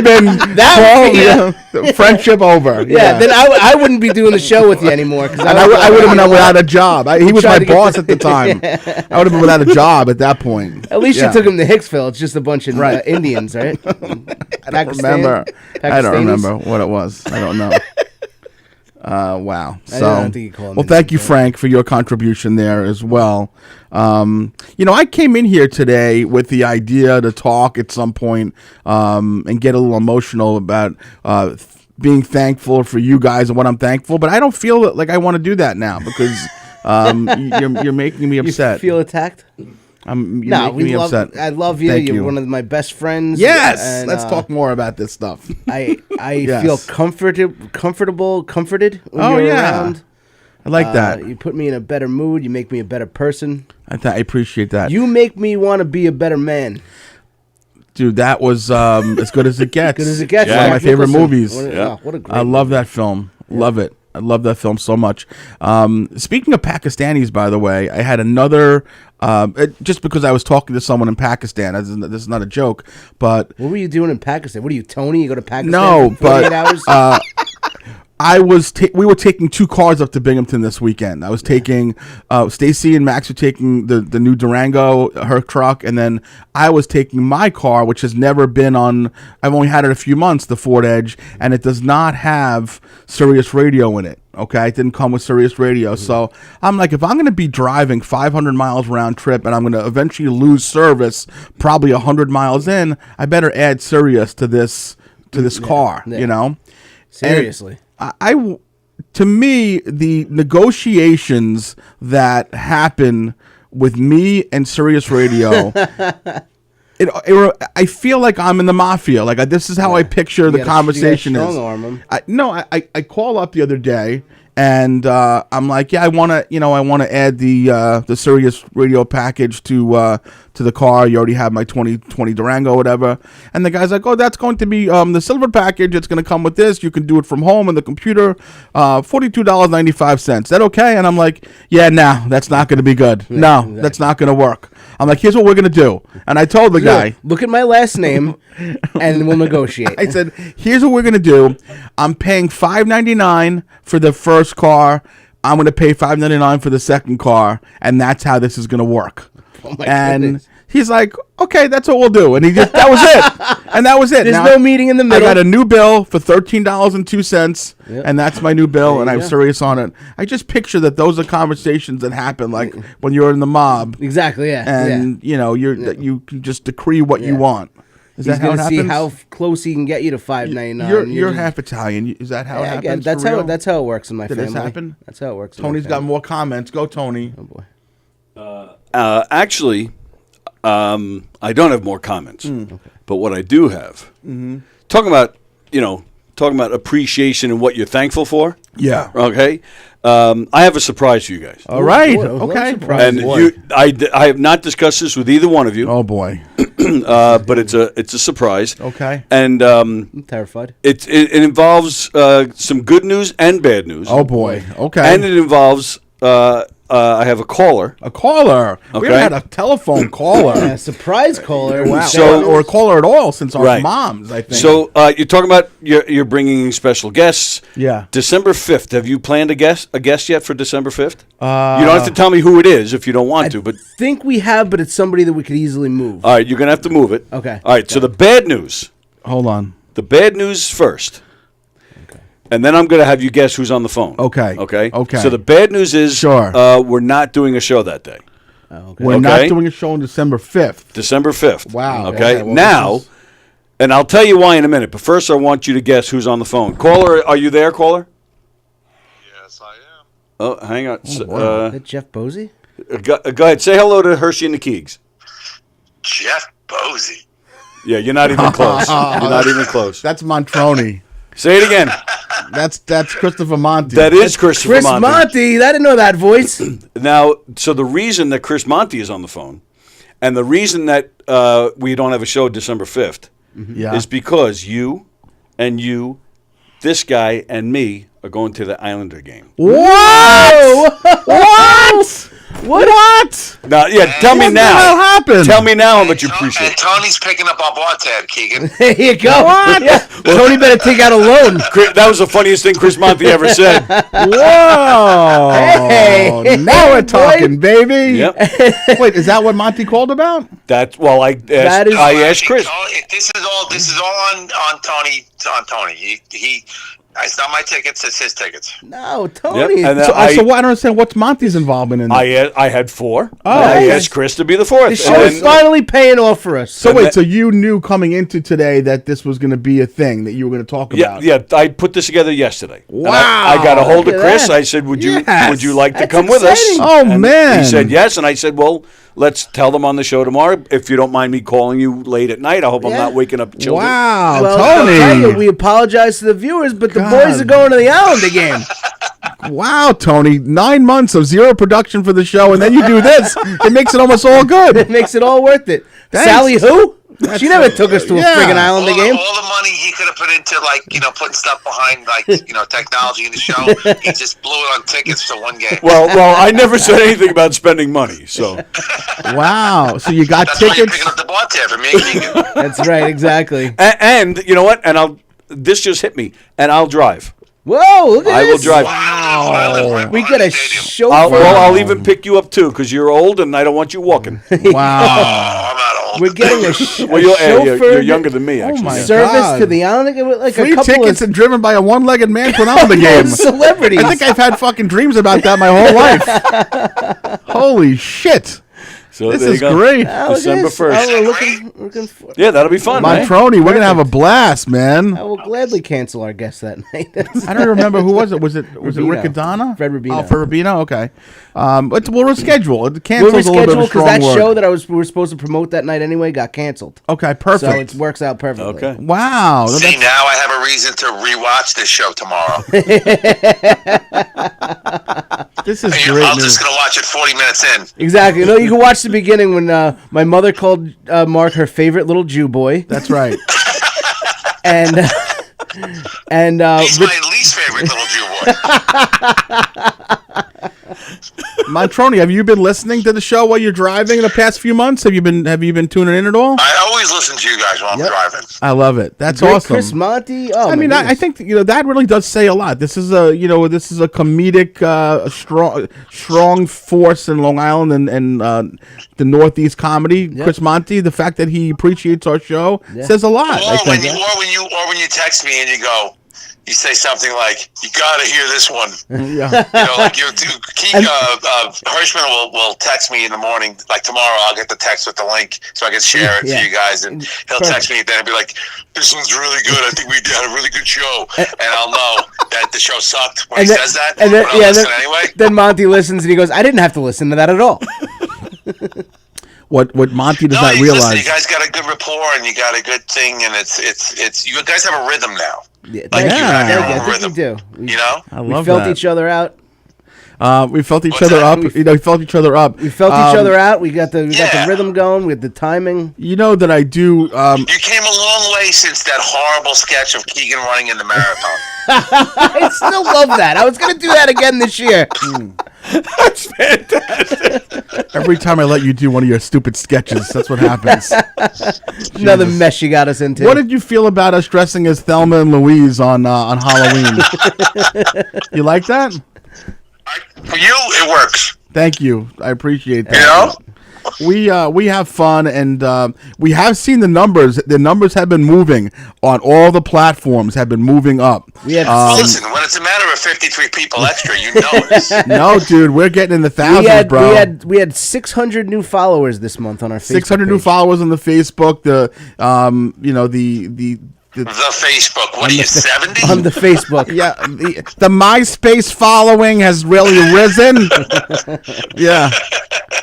would have been friendship over. Yeah, then I wouldn't be doing the show with you anymore. And I would have been without a job. He was my boss at the time. I would have been without a job at that point. At least you took him to Hicksville. It's just a bunch of Indians, right? I don't remember what it was. I don't know. Wow. So, thank you, Frank, for your contribution there as well. I came in here today with the idea to talk at some point and get a little emotional about being thankful for you guys and what I'm thankful, but I don't feel like I want to do that now because you're making me upset. You feel attacked? You're No, making me upset. I love you. Thank You're you. one of my best friends. Yes, and, let's talk more about this stuff. I Yes. feel comforted when Oh, you're yeah. around. I like that. You put me in a better mood. You make me a better person. I appreciate that. You make me want to be a better man. Dude, that was as good as it gets. Good as it gets. One of my Jack favorite Nicholson. movies. What a great I love movie. that film. Love it. I love that film so much. Speaking of Pakistanis, by the way, I had another. Just because I was talking to someone in Pakistan, this is not a joke, but What were you doing in Pakistan? What are you, Tony? You go to Pakistan no, for 48 but hours? we were taking 2 cars up to Binghamton this weekend. I was taking Stacy and Max were taking the new Durango, her truck, and then I was taking my car, which has never been on. I've only had it a few months, the Ford Edge, and it does not have Sirius Radio in it. Okay, it didn't come with Sirius Radio, so I'm like, if I'm going to be driving 500 miles round trip and I'm going to eventually lose service, probably 100 miles in, I better add Sirius to this car. yeah. You know. Seriously. To me, the negotiations that happen with me and Sirius Radio, I feel like I'm in the mafia. Like this is how I picture the conversation is. I call up the other day and I'm like, yeah, I want to add the Sirius Radio package to the car. You already have my 2020 Durango or whatever. And the guy's like, oh, that's going to be the silver package. It's going to come with this. You can do it from home in the computer. $42.95. Is that okay? And I'm like, yeah, no, that's not going to be good. No, exactly. That's not going to work. I'm like, here's what we're going to do. And I told the guy, Look at my last name, and we'll negotiate. I said, here's what we're going to do. I'm paying $5.99 for the first car. I'm going to pay $5.99 for the second car. And that's how this is going to work. Oh my And goodness. he's like, okay, that's what we'll do. And that was it. And that was it. There's Now, no meeting in the I middle. got a new bill for $13.02, Yep. and that's my new bill, and you I'm go. serious on it. I just picture that those are conversations that happen, like when you're in the mob, Exactly, yeah. and you can just decree what you Yeah. want. Is He's that how it going to see happens? how close he can get you to $5.99. You're half Italian. Is that how it I happens? get it. That's for how real? that's how it works in my Did family. this happen? That's how it works. in my Tony's got family. more comments. Go, Tony. Oh boy. Actually, I don't have more comments, but what I do have, talking about appreciation and what you're thankful for. Yeah. Okay, I have a surprise for you guys, All right. boy, what a Okay. surprise. and boy. I have not discussed this with either one of you, Oh boy. but it's a surprise. Okay. And I'm terrified. it involves some good news and bad news. Oh boy. Okay. And it involves I have a caller. A caller. We Okay. haven't had a telephone caller. Yeah, surprise caller. Wow. So- or a caller at all since our Right. moms, I think. So you're talking about you're bringing special guests. Yeah. December 5th. Have you planned a guest yet for December 5th? You Uh, don't have to tell me who it is if you don't want to, but think we have, but it's somebody that we could easily move. all right, you're going to have to move it. Okay. All right, so the bad news. hold on. The bad news first. And then I'm going to have you guess who's on the phone. Okay. Okay. Okay. So the bad news is Sure. we're not doing a show that day. Oh, okay. We're Okay. not doing a show on December 5th. December 5th. Wow. Okay. Well, Now, this is- and I'll tell you why in a minute, but first I want you to guess who's on the phone. Caller, are you there, caller? Yes, I am. Oh, hang on. Is that Jeff Posey? Go ahead. Say hello to Hershey and the Keegs. Jeff Posey. Yeah, you're not even close. You're not even close. That's Montroni. Say it again. That's Christopher Monty. That is Christopher Chris Monty. Monty. I didn't know that voice. Now, so the reason that Chris Monty is on the phone, and the reason that we don't have a show December 5th, Yeah. is because you, this guy, and me are going to the Islander game. What? What? What? Now, yeah, tell me What the hell now. happened? Tell me now how much you appreciate And it. Tony's picking up our bar tab, Keegan. There you go. Yeah. Tony better take out a loan. That was the funniest thing Chris Monty ever said. Whoa! Hey. Now we're Boy. talking, baby. Yep. Wait, is that what Monty called about? That's well. I That is- asked Chris. This is all on Tony. On Tony. He it's not my tickets. It's his tickets. No, Tony. Yep, and So, I, so what, I don't understand. What's Monty's involvement in that? I had four. Oh, I nice. asked Chris to be the fourth. the show is finally paying off for us. So and wait, that- so you knew coming into today that this was going to be a thing that you were going to talk Yeah, about? yeah. I put this together yesterday. And Wow. I got a hold Look of at Chris. that. I said, "Would you Yes. Would you like to That's come with us?" exciting. Oh, And man. He said yes, and I said, "Well, let's tell them on the show tomorrow. If you don't mind me calling you late at night, I hope I'm Yeah. not waking up children. Wow, Well, I'll tell Tony. you, we apologize to the viewers, but the God. boys are going to the Islander game. Wow, Tony. 9 months of zero production for the show, and then you do this. It makes it almost all good. It makes it all worth it. Thanks. Sally who? She never took us to a Yeah. friggin' Islander game. All the money he could have put into, like, putting stuff behind, like, technology in the show, he just blew it on tickets to one game. Well, I never said anything about spending money. So Wow. So you got That's why you're tickets. picking up the bar tab for me and Keegan. That's right, exactly. and you know what? And this just hit me, and I'll drive. Whoa, look at I will this. drive. I live right We behind got a the stadium. chauffeur. I'll even pick you up too, because you're old, and I don't want you walking. Wow. Oh, I'm not old. We're getting a Well, chauffeur you're younger than me, actually. my Yeah. service God. to the Islander game with like Free a couple tickets of and driven by a one-legged man to an Islander game. celebrities. I think I've had fucking dreams about that my whole life. Holy shit. So This there you is go. great. Oh, look at December this. 1st. Oh, we're looking for. Yeah, that'll be fun, right? Montroni, we're going to have a blast, man. I will gladly cancel our guest that night. I don't remember who was it. Was it Rubino. Rick Adana? Fred Rubino. Oh, Fred Rubino. Okay. But we'll reschedule. It We'll cancels a little bit of reschedule a because strong that word. show that we were supposed to promote that night anyway got canceled. Okay, perfect. So it works out perfectly. Okay. Wow. See, That's- now I have a reason to rewatch this show tomorrow. This is I'm great just news. going to watch it 40 minutes in. Exactly. No, you can watch the beginning when my mother called Mark her favorite little Jew boy, That's right. and He's my least favorite little Jew boy. Montroni, have you been listening to the show while you're driving in the past few months? Have you been tuning in at all? I always listen to you guys while I'm driving. I love it. That's Great awesome. Chris Monty. Oh, I mean, I think that really does say a lot. This is a comedic, strong force in Long Island and the Northeast comedy. Chris Monty, the fact that he appreciates our show says a lot. I Or when think. you text me and you say something like, "You got to hear this one." Yeah. Like Hershman will text me in the morning. Like tomorrow, I'll get the text with the link so I can share it to you guys, and he'll text me then and be like, "This one's really good. I think we had a really good show," and I'll know that the show sucked when he says that. And then, but I'll listen anyway. Then Monty listens and he goes, "I didn't have to listen to that at all." What Monty does not Listen, realize. you guys got a good rapport and you got a good thing, and it's you guys have a rhythm now. Yeah, Like, thank you you. have your Thank you. own I think rhythm. we do. You know? I We love felt that. each other out. We felt each What's other that? up. We felt each other up. We felt each other out. We got the Yeah. rhythm going. We had the timing. You know that I do. You came a long way since that horrible sketch of Keegan running in the marathon. I still love that. I was gonna do that again this year. That's fantastic. Every time I let you do one of your stupid sketches, that's what happens. Another mess you got us into. What did you feel about us dressing as Thelma and Louise on Halloween? You like that? For you, it works. Thank you. I appreciate that. You know? We have fun, and we have seen the numbers. The numbers have been moving on all the platforms. Have been moving up. We had Well, listen, when it's a matter of 53 people extra, you notice. No, dude, we're getting in the thousands, bro. we had 600 new followers this month on our Facebook 600 new page. followers on the Facebook. The The Facebook. What are you, 70? on the Facebook. yeah, the MySpace following has really risen. Yeah,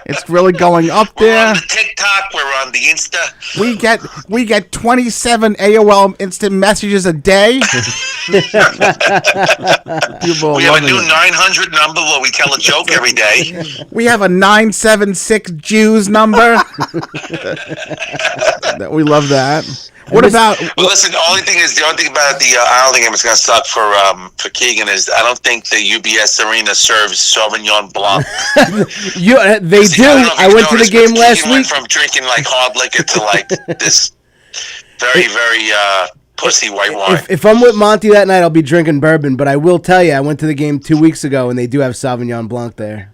it's really going up We're there. on the TikTok. We're on the Insta. We get 27 AOL instant messages a day. People We are have a loving new it. 900 number where we tell a joke every day. We have a 976 Jews number. We love that. What about? But listen, the only thing about the Islander game that's going to suck for Keegan is I don't think the UBS Arena serves Sauvignon Blanc. They See, do. don't know if I you've went to the noticed, game but last Keegan week. went from drinking like hard liquor to like this very, very pussy white wine. If I'm with Monty that night, I'll be drinking bourbon. But I will tell you, I went to the game 2 weeks ago, and they do have Sauvignon Blanc there.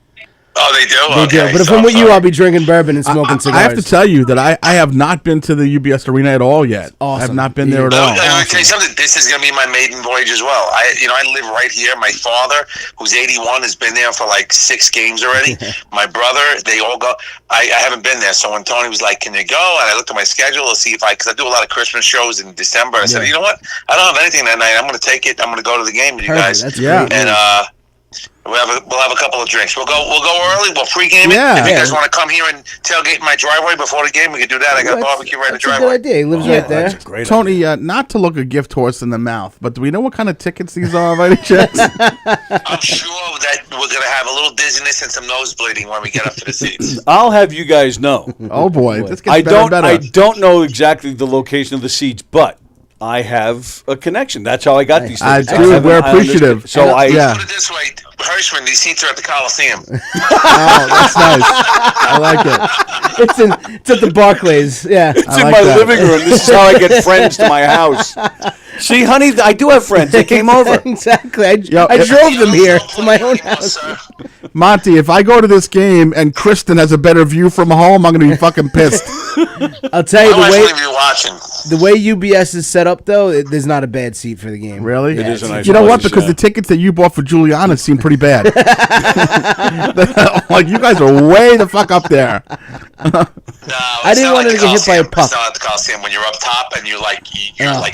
Oh, they do? They do. But if I'm with you, I'll be drinking bourbon and smoking cigars. I have to tell you that I have not been to the UBS Arena at all yet. Awesome. I have not been there at I'm all. going to tell you something. This is going to be my maiden voyage as well. I live right here. My father, who's 81, has been there for like 6 games already. My brother, they all go. I haven't been there. So when Tony was like, "Can you go?" and I looked at my schedule to see because I do a lot of Christmas shows in December. I said, "You know what? I don't have anything that night. I'm going to take it. I'm going to go to the game with you Perfect. guys." That's Yeah. great. And We'll have a couple of drinks. We'll go early. We'll pregame it. Yeah. If you guys want to come here and tailgate in my driveway before the game, we can do that. I got a barbecue right in the That's a good driveway. idea. He lives right there. That's a great Tony, not to look a gift horse in the mouth, but do we know what kind of tickets these are by any chance? I'm sure that we're gonna have a little dizziness and some nose bleeding when we get up to the seats. I'll have you guys know. Oh boy, this gets I better and better. don't know exactly the location of the seats, but I have a connection. That's how I got these tickets. Dude, we're appreciative. So yeah. Put it this way, Hershman, these seats are at the Coliseum. Oh, that's nice. I like it. It's at the Barclays. Yeah. It's I in like my that. living room. This is how I get friends to my house. See, honey, I do have friends. They came over. Exactly. I if- drove them here to my own house. Sir. Monty, if I go to this game and Kristen has a better view from home, I'm going to be fucking pissed. I'll tell you My wife will the leave you watching. way UBS is set up though, there's not a bad seat for the game. Really? It is a nice You know what? place, Because yeah. the tickets that you bought for Juliana seem pretty bad. Like, you guys are way the fuck up there. No, I didn't want her to get hit by a puck. It's not at the Coliseum when you're up top and you're like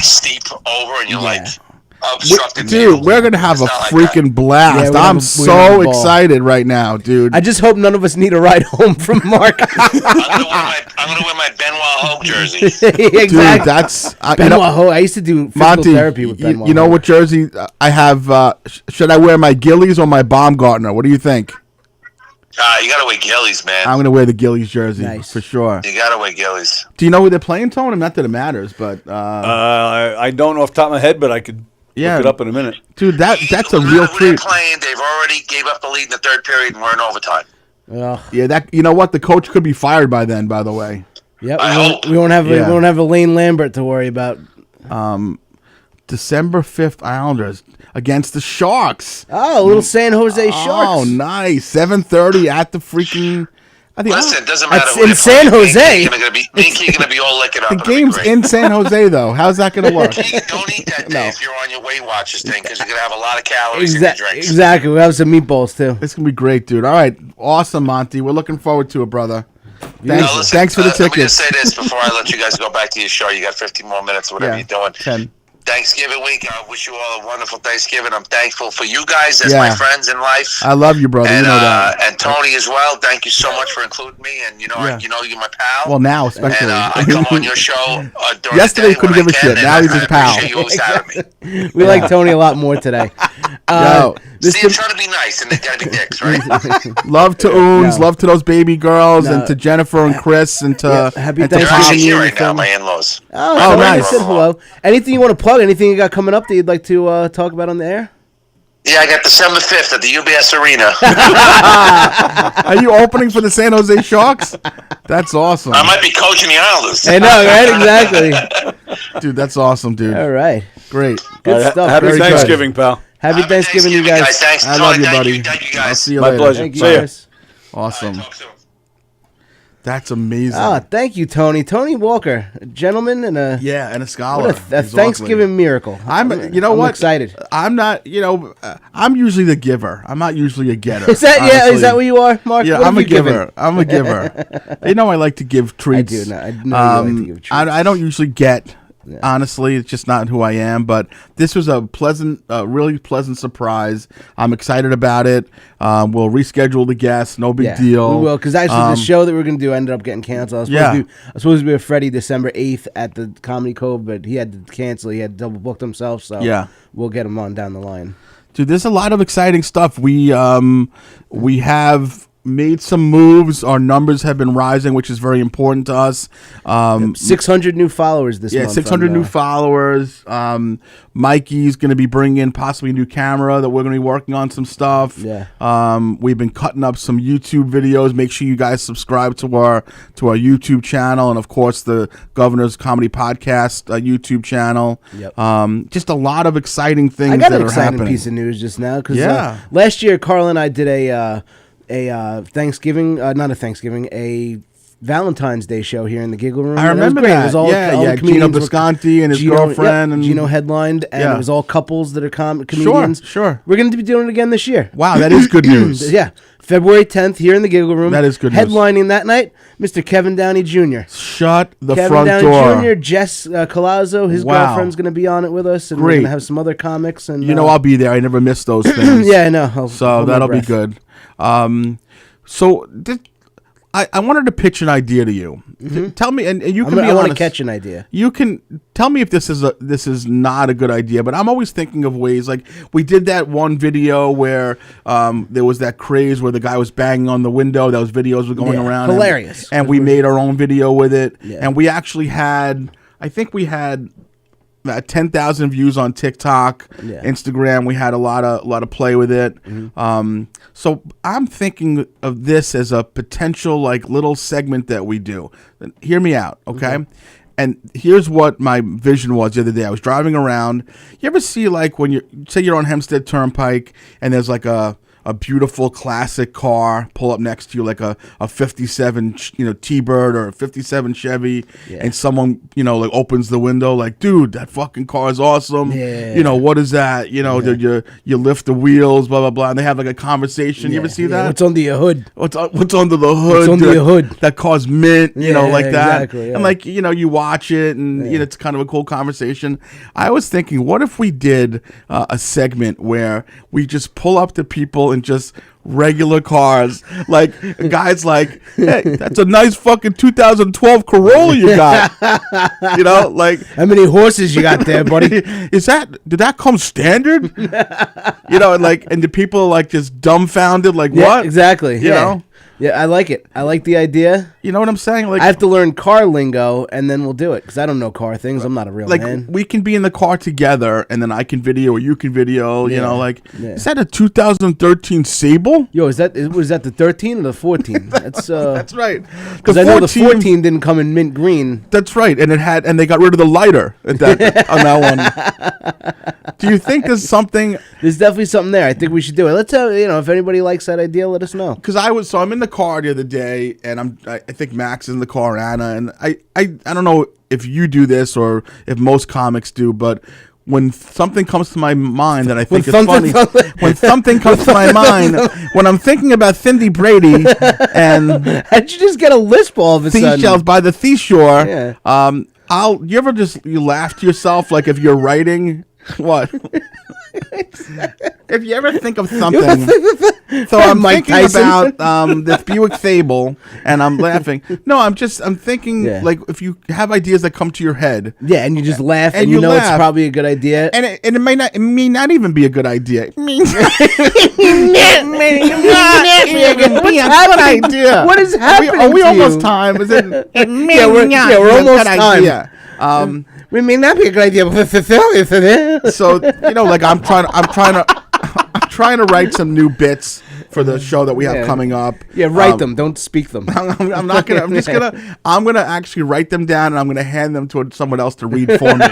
steep over and you're like obstructed. Dude, view. we're going to have a It's not like freaking that. blast. Yeah, we're gonna I'm have a so ball. excited right now, dude. I just hope none of us need a ride home from Mark. I'm gonna wear my Benoit Hope jersey. Dude, Exactly. that's... Benoit Ho. I used to do physical Monty, therapy with Benoit. you know Ho. what jersey I have? Should I wear my Gillies or my Baumgartner? What do you think? You gotta wear Gillies, man. I'm going to wear the Gillies jersey Nice. for sure. You gotta wear Gillies. Do you know who they're playing, Tony? Not that it matters, but I don't know off the top of my head, but I could Yeah. look it up in a minute. dude, that's a Who real they're treat. playing, they've already gave up the lead in the third period and we're in overtime. Ugh. Yeah, that you know what? The coach could be fired by then. By the way, Yep. I hope. We won't have Yeah. we won't have a Lane Lambert to worry about. December 5th, Islanders against the Sharks. Oh, a little San Jose Sharks. Oh, nice. 7:30 at the freaking. I think Listen, it doesn't matter That's who in they're San playing. Jose. Me and Keegan gonna be all licking up. the It'll be game's great. in San Jose though. How's that going to work? Keegan, don't eat that day if you're on your Weight Watchers thing because you're gonna have a lot of calories in your drinks. Exactly. We have some meatballs too. It's gonna be great, dude. All right, awesome, Monty. We're looking forward to it, brother. Thanks, Now, listen, thanks for the Let me just tickets. say this before I let you guys go back to your show. You got 15 more minutes, whatever Yeah, you're doing. 10. Thanksgiving week. I wish you all a wonderful Thanksgiving. I'm thankful for you guys as Yeah. my friends in life. I love you, brother. and, you know that. and Tony as well. Thank you so much for including me. And you know, Yeah. you're my pal. Well, now especially. And I come on your show during Yesterday the day couldn't when give a I can, shit. and Now he's I his pal. appreciate you always having me. We like Tony a lot more today. Yo, This See, I'm trying to be nice, and they gotta be dicks, right? love to Oons, No. love to those baby girls, No. and to Jennifer and Chris, and to Yeah, happy and to They're Thanksgiving. Tom. actually here you right now, and my in-laws. Oh, Oh, so nice. I said hello. Anything you want to plug? Anything you got coming up that you'd like to talk about on the air? Yeah, I got December 5th at the UBS Arena. Are you opening for the San Jose Sharks? That's awesome, I might be coaching the Islanders. I know, right? Exactly. dude. That's awesome, dude. All right. Great. Good stuff. Happy Very good. Thanksgiving, pal. Happy Thanksgiving, you guys. Thanks, I Tony. love you, Thank buddy. Thank you, I'll guys. see you My later. pleasure. Thank you, See ya. guys. Awesome. Talk soon. That's amazing. Ah, thank you, Tony. Tony Walker, a gentleman and a Yeah, and a scholar. what a He's Thanksgiving miracle. I'm, you know I'm what? excited. I'm not, I'm usually the giver. I'm not usually a getter. Is that honestly. is that what you are, Mark? Yeah, What I'm have a you given? giver. I'm a giver. You know, I like to give treats. do know. I know you like to give treats. I don't usually get. Honestly, it's just not who I am. But this was a really pleasant surprise. I'm excited about it. We'll reschedule the guest. No big deal. We will, because actually the show that we are going to do ended up getting canceled. I was supposed to be with Freddie December 8th at the Comedy Cove, but he had to cancel. He had double booked himself, so Yeah. we'll get him on down the line. Dude, there's a lot of exciting stuff. We have made some moves. Our numbers have been rising, which is very important to us. 600 new followers this month. 600 new followers. Mikey's going to be bringing in possibly a new camera that we're going to be working on some stuff. Yeah. We've been cutting up some YouTube videos. Make sure you guys subscribe to our YouTube channel, and of course the Governor's Comedy Podcast YouTube channel. Yep. Just a lot of exciting things I got that an are exciting happening. piece of news just now because Yeah. last year Carl and I did a Thanksgiving, not a Thanksgiving, a Valentine's Day show here in the Giggle Room. I And it was remember great. It that. was all Yeah, all the yeah, Gino comedians were- Bisconti and his girlfriend and- Gino headlined, and Yeah. it was all couples that are comedians. Sure. We're going to be doing it again this year. Wow, that is good news. Yeah, February 10th here in the Giggle Room. That is good news. Headlining that night, Mr. Kevin Downey Jr. Shut the Kevin front Downey door. Jr., Jess Colazzo, his Wow. girlfriend's going to be on it with us, and we're Great. going to have some other comics. And You know, I'll be there. I never miss those things. yeah, I know. So Hold my that'll be breath. good. I wanted to pitch an idea to you. Tell me, and you can be I want to honest. catch an idea. You can tell me if this is not a good idea, but I'm always thinking of ways. Like we did that one video where there was that craze where the guy was banging on the window. Those videos were going Yeah, around. hilarious. And we made our own video with it. Yeah. And we actually had, I think we had 10,000 views on TikTok, Yeah. Instagram. We had a lot of play with it. So I'm thinking of this as a potential like little segment that we do. Hear me out, okay? And here's what my vision was the other day. I was driving around. You ever see like when you're on Hempstead Turnpike and there's like a beautiful classic car pull up next to you, like a 57 T-Bird or a 57 Chevy, and someone like opens the window like, dude, that fucking car is awesome. What is that? You lift the wheels, blah blah blah, and they have like a conversation. You ever see that? What's under your hood? What's under the hood? What's under your hood? That car's mint, like that. Exactly, yeah. And like, you watch it and it's kind of a cool conversation. I was thinking, what if we did a segment where we just pull up to people and just regular cars, like guys like, hey, that's a nice fucking 2012 Corolla you got. Like, How many horses you got there, buddy? did that come standard? And the people are like just dumbfounded, like Yeah, what? exactly. You know? Yeah, I like it. I like the idea. You know what I'm saying? Like, I have to learn car lingo, and then we'll do it, because I don't know car things. I'm not a real like man. we can be in the car together, and then I can video or you can video. Yeah. Is that a 2013 Sable? Yo, was that the 13 or the 14? That's That's right. because I know the 14 didn't come in mint green. That's right, and they got rid of the lighter on that one. Do you think there's something? There's definitely something there. I think we should do it. Let's have, if anybody likes that idea, let us know. Because I'm in the car the other day, and I think Max is in the car, Anna, and I don't know if you do this or if most comics do, but when something comes to my mind that I think is funny, when something comes to my mind, when I'm thinking about Cindy Brady and How'd you just get a lisp all of a sudden? seashells by the seashore, Yeah. you ever just laugh to yourself like if you're writing what? If you ever think of something, so I'm Mike thinking Tyson. about this Buick Sable, and I'm laughing. No, I'm thinking Yeah. like if you have ideas that come to your head, Yeah, and you just laugh, And and you you know laugh. it's probably a good idea. and it may not even be a good idea. It may not be a good idea. What is happening Are we to almost you? time? Is it? Yeah, we're almost time. time. We may not be a good idea. So like I'm trying to write some new bits for the show that we have Yeah. coming up. Yeah, write them. Don't speak them. I'm not gonna. I'm gonna actually write them down and I'm gonna hand them to someone else to read for me.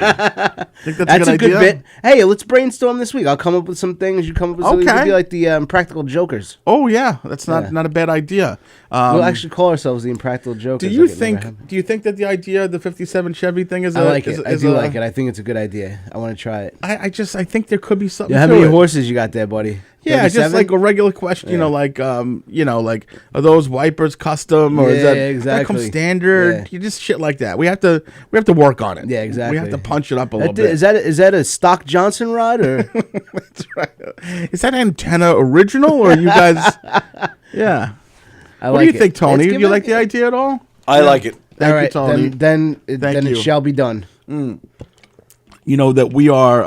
Think That's a good idea? bit. Hey, let's brainstorm this week. I'll come up with some things. You come up with something. We Okay. could be like the Impractical Jokers. Oh yeah, that's Yeah. not a bad idea. We'll actually call ourselves the Impractical Jokers. Do you Like it never happened. think that the idea of the 57 Chevy thing is? I like it. I do like it. I think it's a good idea. I want to try it. I think there could be something. Yeah, how to many it. horses you got there, buddy? Yeah, just 37? like a regular question, Yeah. like are those wipers custom or is Yeah, that come exactly. standard? Yeah. You just shit like that. We have to work on it. Yeah, exactly. We have to punch it up a little That- bit. Is that a stock Johnson rod or? That's right. Is that antenna original or you guys? Yeah. I What like do you think, it. Tony? Let's Do give you it- like the idea at all? I like it. Thank All you, right, Tony. then Thank it you. shall be done. You know that we are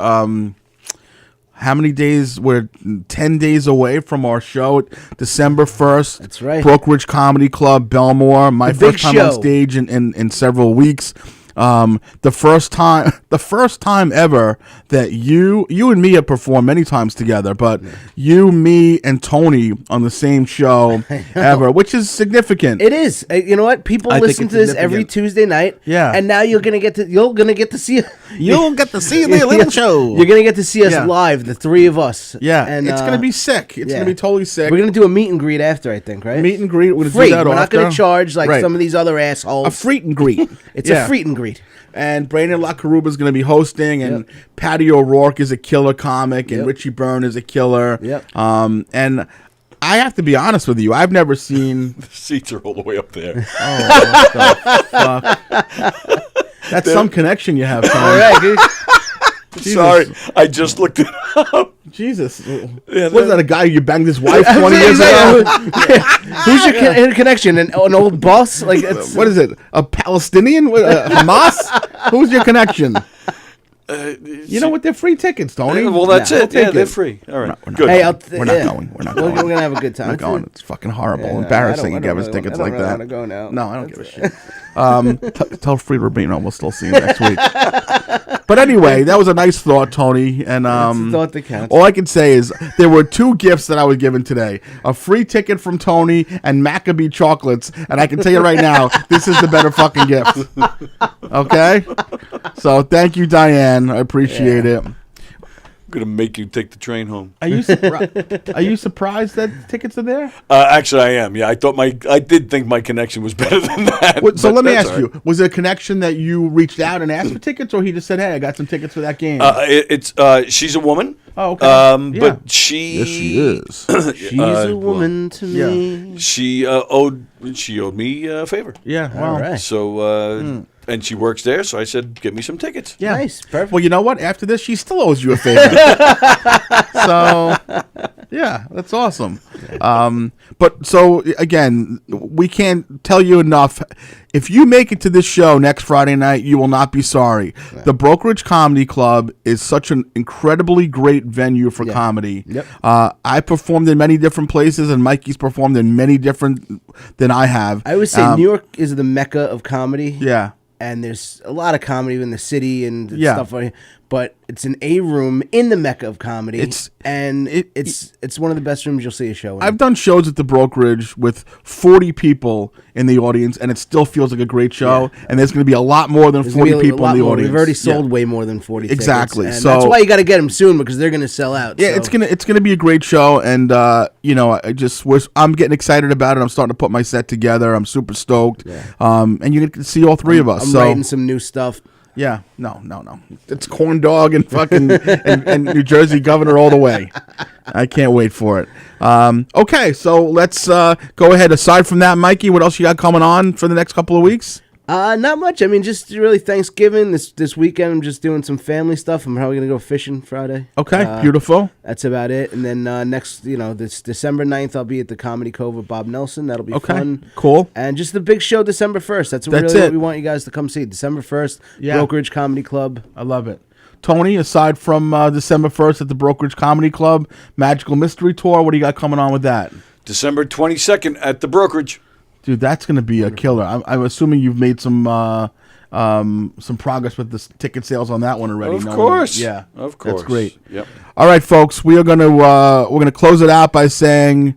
how many days? We're 10 days away from our show, December 1st. That's right. Brook Ridge Comedy Club, Belmore. My The big first time on show. stage in several weeks. The first time ever that you and me have performed many times together, but you, me, and Tony on the same show ever, which is significant. It is. You know what? People I think listen it's to this every significant. Tuesday night. Yeah. And now you're gonna get to see. You'll get to see the little show. You're gonna get to see us Yeah. live, the three of us. Yeah, And it's gonna be sick. It's yeah. gonna be totally sick. We're gonna do a meet and greet after, I think, right? Meet and greet. We're gonna Free. do that We're not after. gonna charge like Right. some of these other assholes. A freet and greet. It's Yeah. a freet and greet. And Brandon LaCaruba is going to be hosting, and Patty O'Rourke is a killer comic, and Yep. Richie Byrne is a killer. Yep. And I have to be honest with you. I've never seen. The seats are all the way up there. Oh, what the fuck? That's some connection you have, Tony. All right, dude. Sorry, I just looked it up. Jesus. Yeah, What is that, a guy you banged his wife 20 years ago? Who's your connection? An old boss? Like, What is it? A Palestinian? Hamas? Who's your connection? You know what? They're free tickets, Tony. Well, that's We'll it. take Yeah, they're free. All right, good. Hey, We're not going. We're not going. We're gonna have a good time. We're not going. It's fucking horrible, Yeah, embarrassing. I You don't give us really tickets wanna- like I that. don't wanna go now. No, I don't give a shit. Tell Free Rubino we'll still see you next week. But anyway, that was a nice thought, Tony. And That's a thought that counts. all I can say is there were 2 gifts that I was given today: a free ticket from Tony and Maccabee chocolates. And I can tell you right now, this is the better fucking gift. Okay, so thank you, Diane. I appreciate it. I'm gonna make you take the train home. Are you surprised that tickets are there? Actually, I am. Yeah, I did think my connection was better than that. So but let me that's ask all right. you: was it a connection that you reached out and asked for tickets, or he just said, "Hey, I got some tickets for that game"? She's a woman. Oh, okay. Yeah. But she. Yes, she is. She's a woman to me. She owed me a favor. Yeah. Well, All right. So and she works there, so I said, "Give me some tickets." yeah. Nice. Perfect. Well, you know what? After this, she still owes you a favor. So, yeah, that's awesome. But so again, we can't tell you enough. If you make it to this show next Friday night, you will not be sorry. Yeah. The Brokerage Comedy Club is such an incredibly great venue for comedy. Yep. I performed in many different places, and Mikey's performed in many different than I have. I always say New York is the mecca of comedy. Yeah. And there's a lot of comedy in the city and Yeah. stuff like that. But it's an A room in the mecca of comedy. It's one of the best rooms you'll see a show in. I've done shows at the Brokerage with 40 people in the audience, and it still feels like a great show. Yeah. And there's going to be a lot more than There's 40 gonna be a people lot in the more. audience. We've already sold way more than 40 Exactly. tickets. And So that's why you got to get them soon, because they're going to sell out. Yeah, so. it's gonna be a great show, and I'm getting excited about it. I'm starting to put my set together. I'm super stoked. Yeah. And you get to see all 3 of us. I'm writing some new stuff. Yeah, no. It's corn dog and fucking and New Jersey governor all the way. I can't wait for it. Okay, so let's go ahead. Aside from that, Mikey, what else you got coming on for the next couple of weeks? Not much. I mean, just really Thanksgiving. This weekend, I'm just doing some family stuff. I'm probably gonna go fishing Friday. Okay, beautiful. That's about it. And then this December 9th, I'll be at the Comedy Cove with Bob Nelson. That'll be fun. Cool. And just the big show December 1st. That's what we want you guys to come see. December 1st, Brokerage Comedy Club. I love it. Tony, aside from December 1st at the Brokerage Comedy Club, Magical Mystery Tour, what do you got coming on with that? December 22nd at the Brokerage. Dude, that's going to be a killer. I'm assuming you've made some progress with the ticket sales on that one already. Of course. Yeah, of course. That's great. Yep. All right, folks, we're gonna close it out by saying,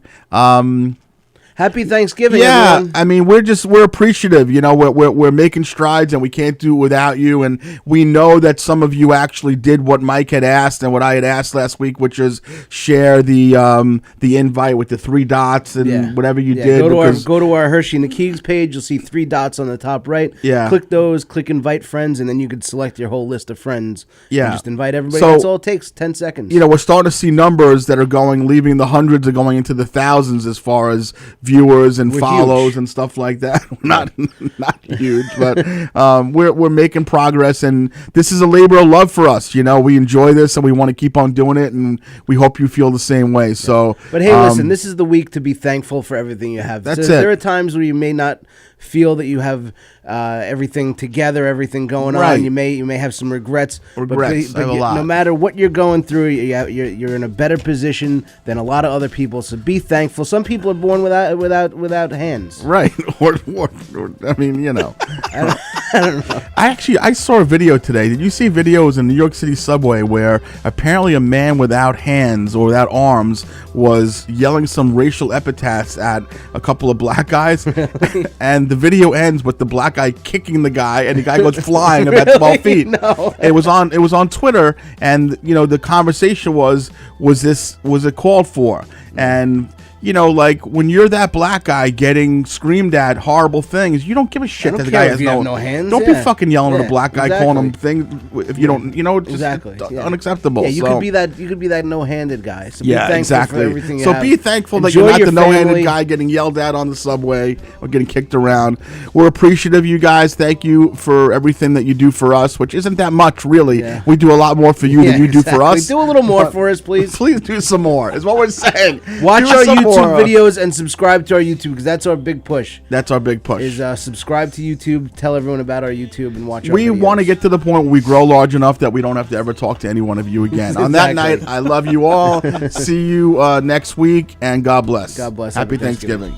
Happy Thanksgiving, yeah, everyone. I mean, we're appreciative. You know, we're making strides, and we can't do it without you. And we know that some of you actually did what Mike had asked and what I had asked last week, which is share the invite with the 3 dots and whatever you did. Go to our Herschy and the Keegs page. You'll see 3 dots on the top right. Yeah. Click those. Click invite friends, and then you can select your whole list of friends. Yeah. And just invite everybody. So, that's all it takes. 10 seconds. You know, we're starting to see numbers that are leaving the hundreds and going into the thousands as far as viewers and follows and stuff like that. Not huge, but we're making progress, and this is a labor of love for us. You know, we enjoy this, and we want to keep on doing it, and we hope you feel the same way. So, but hey, listen, this is the week to be thankful for everything you have. That's it. There are times where you may not feel that you have everything together, everything going on. You may have some regrets. But I have a lot. No matter what you're going through, you're in a better position than a lot of other people. So be thankful. Some people are born without hands. Right. Or I mean, you know. I don't know. I saw a video today. Did you see videos in New York City subway where apparently a man without hands or without arms was yelling some racial epithets at a couple of black guys, and the video ends with the black guy kicking the guy, and the guy goes flying about 12 feet. No. It was on Twitter, and you know the conversation was it called for? And you know, like when you're that black guy getting screamed at horrible things, you don't give a shit that the guy has no hands. Don't be fucking yelling at Yeah, a black guy, exactly. calling him things if you don't, you know, it's just unacceptable. Yeah, you so. could be that. You could be that no-handed guy. So be Yeah, thankful exactly. For everything you so have. be thankful that Enjoy you're not your the no-handed family. guy getting yelled at on the subway or getting kicked around. We're appreciative of you guys. Thank you for everything that you do for us, which isn't that much, really. Yeah. We do a lot more for you than you do for us. Do a little more for us, please. Please do some more, is what we're saying. Watch Do our some YouTube more. videos and subscribe to our YouTube, because that's our big push. That's our big push. Is subscribe to YouTube, tell everyone about our YouTube, and watch our We videos. want to get to the point where we grow large enough that we don't have to ever talk to any one of you again. On that Exactly. night, I love you all. See you next week, and God bless. God bless. Happy Thanksgiving.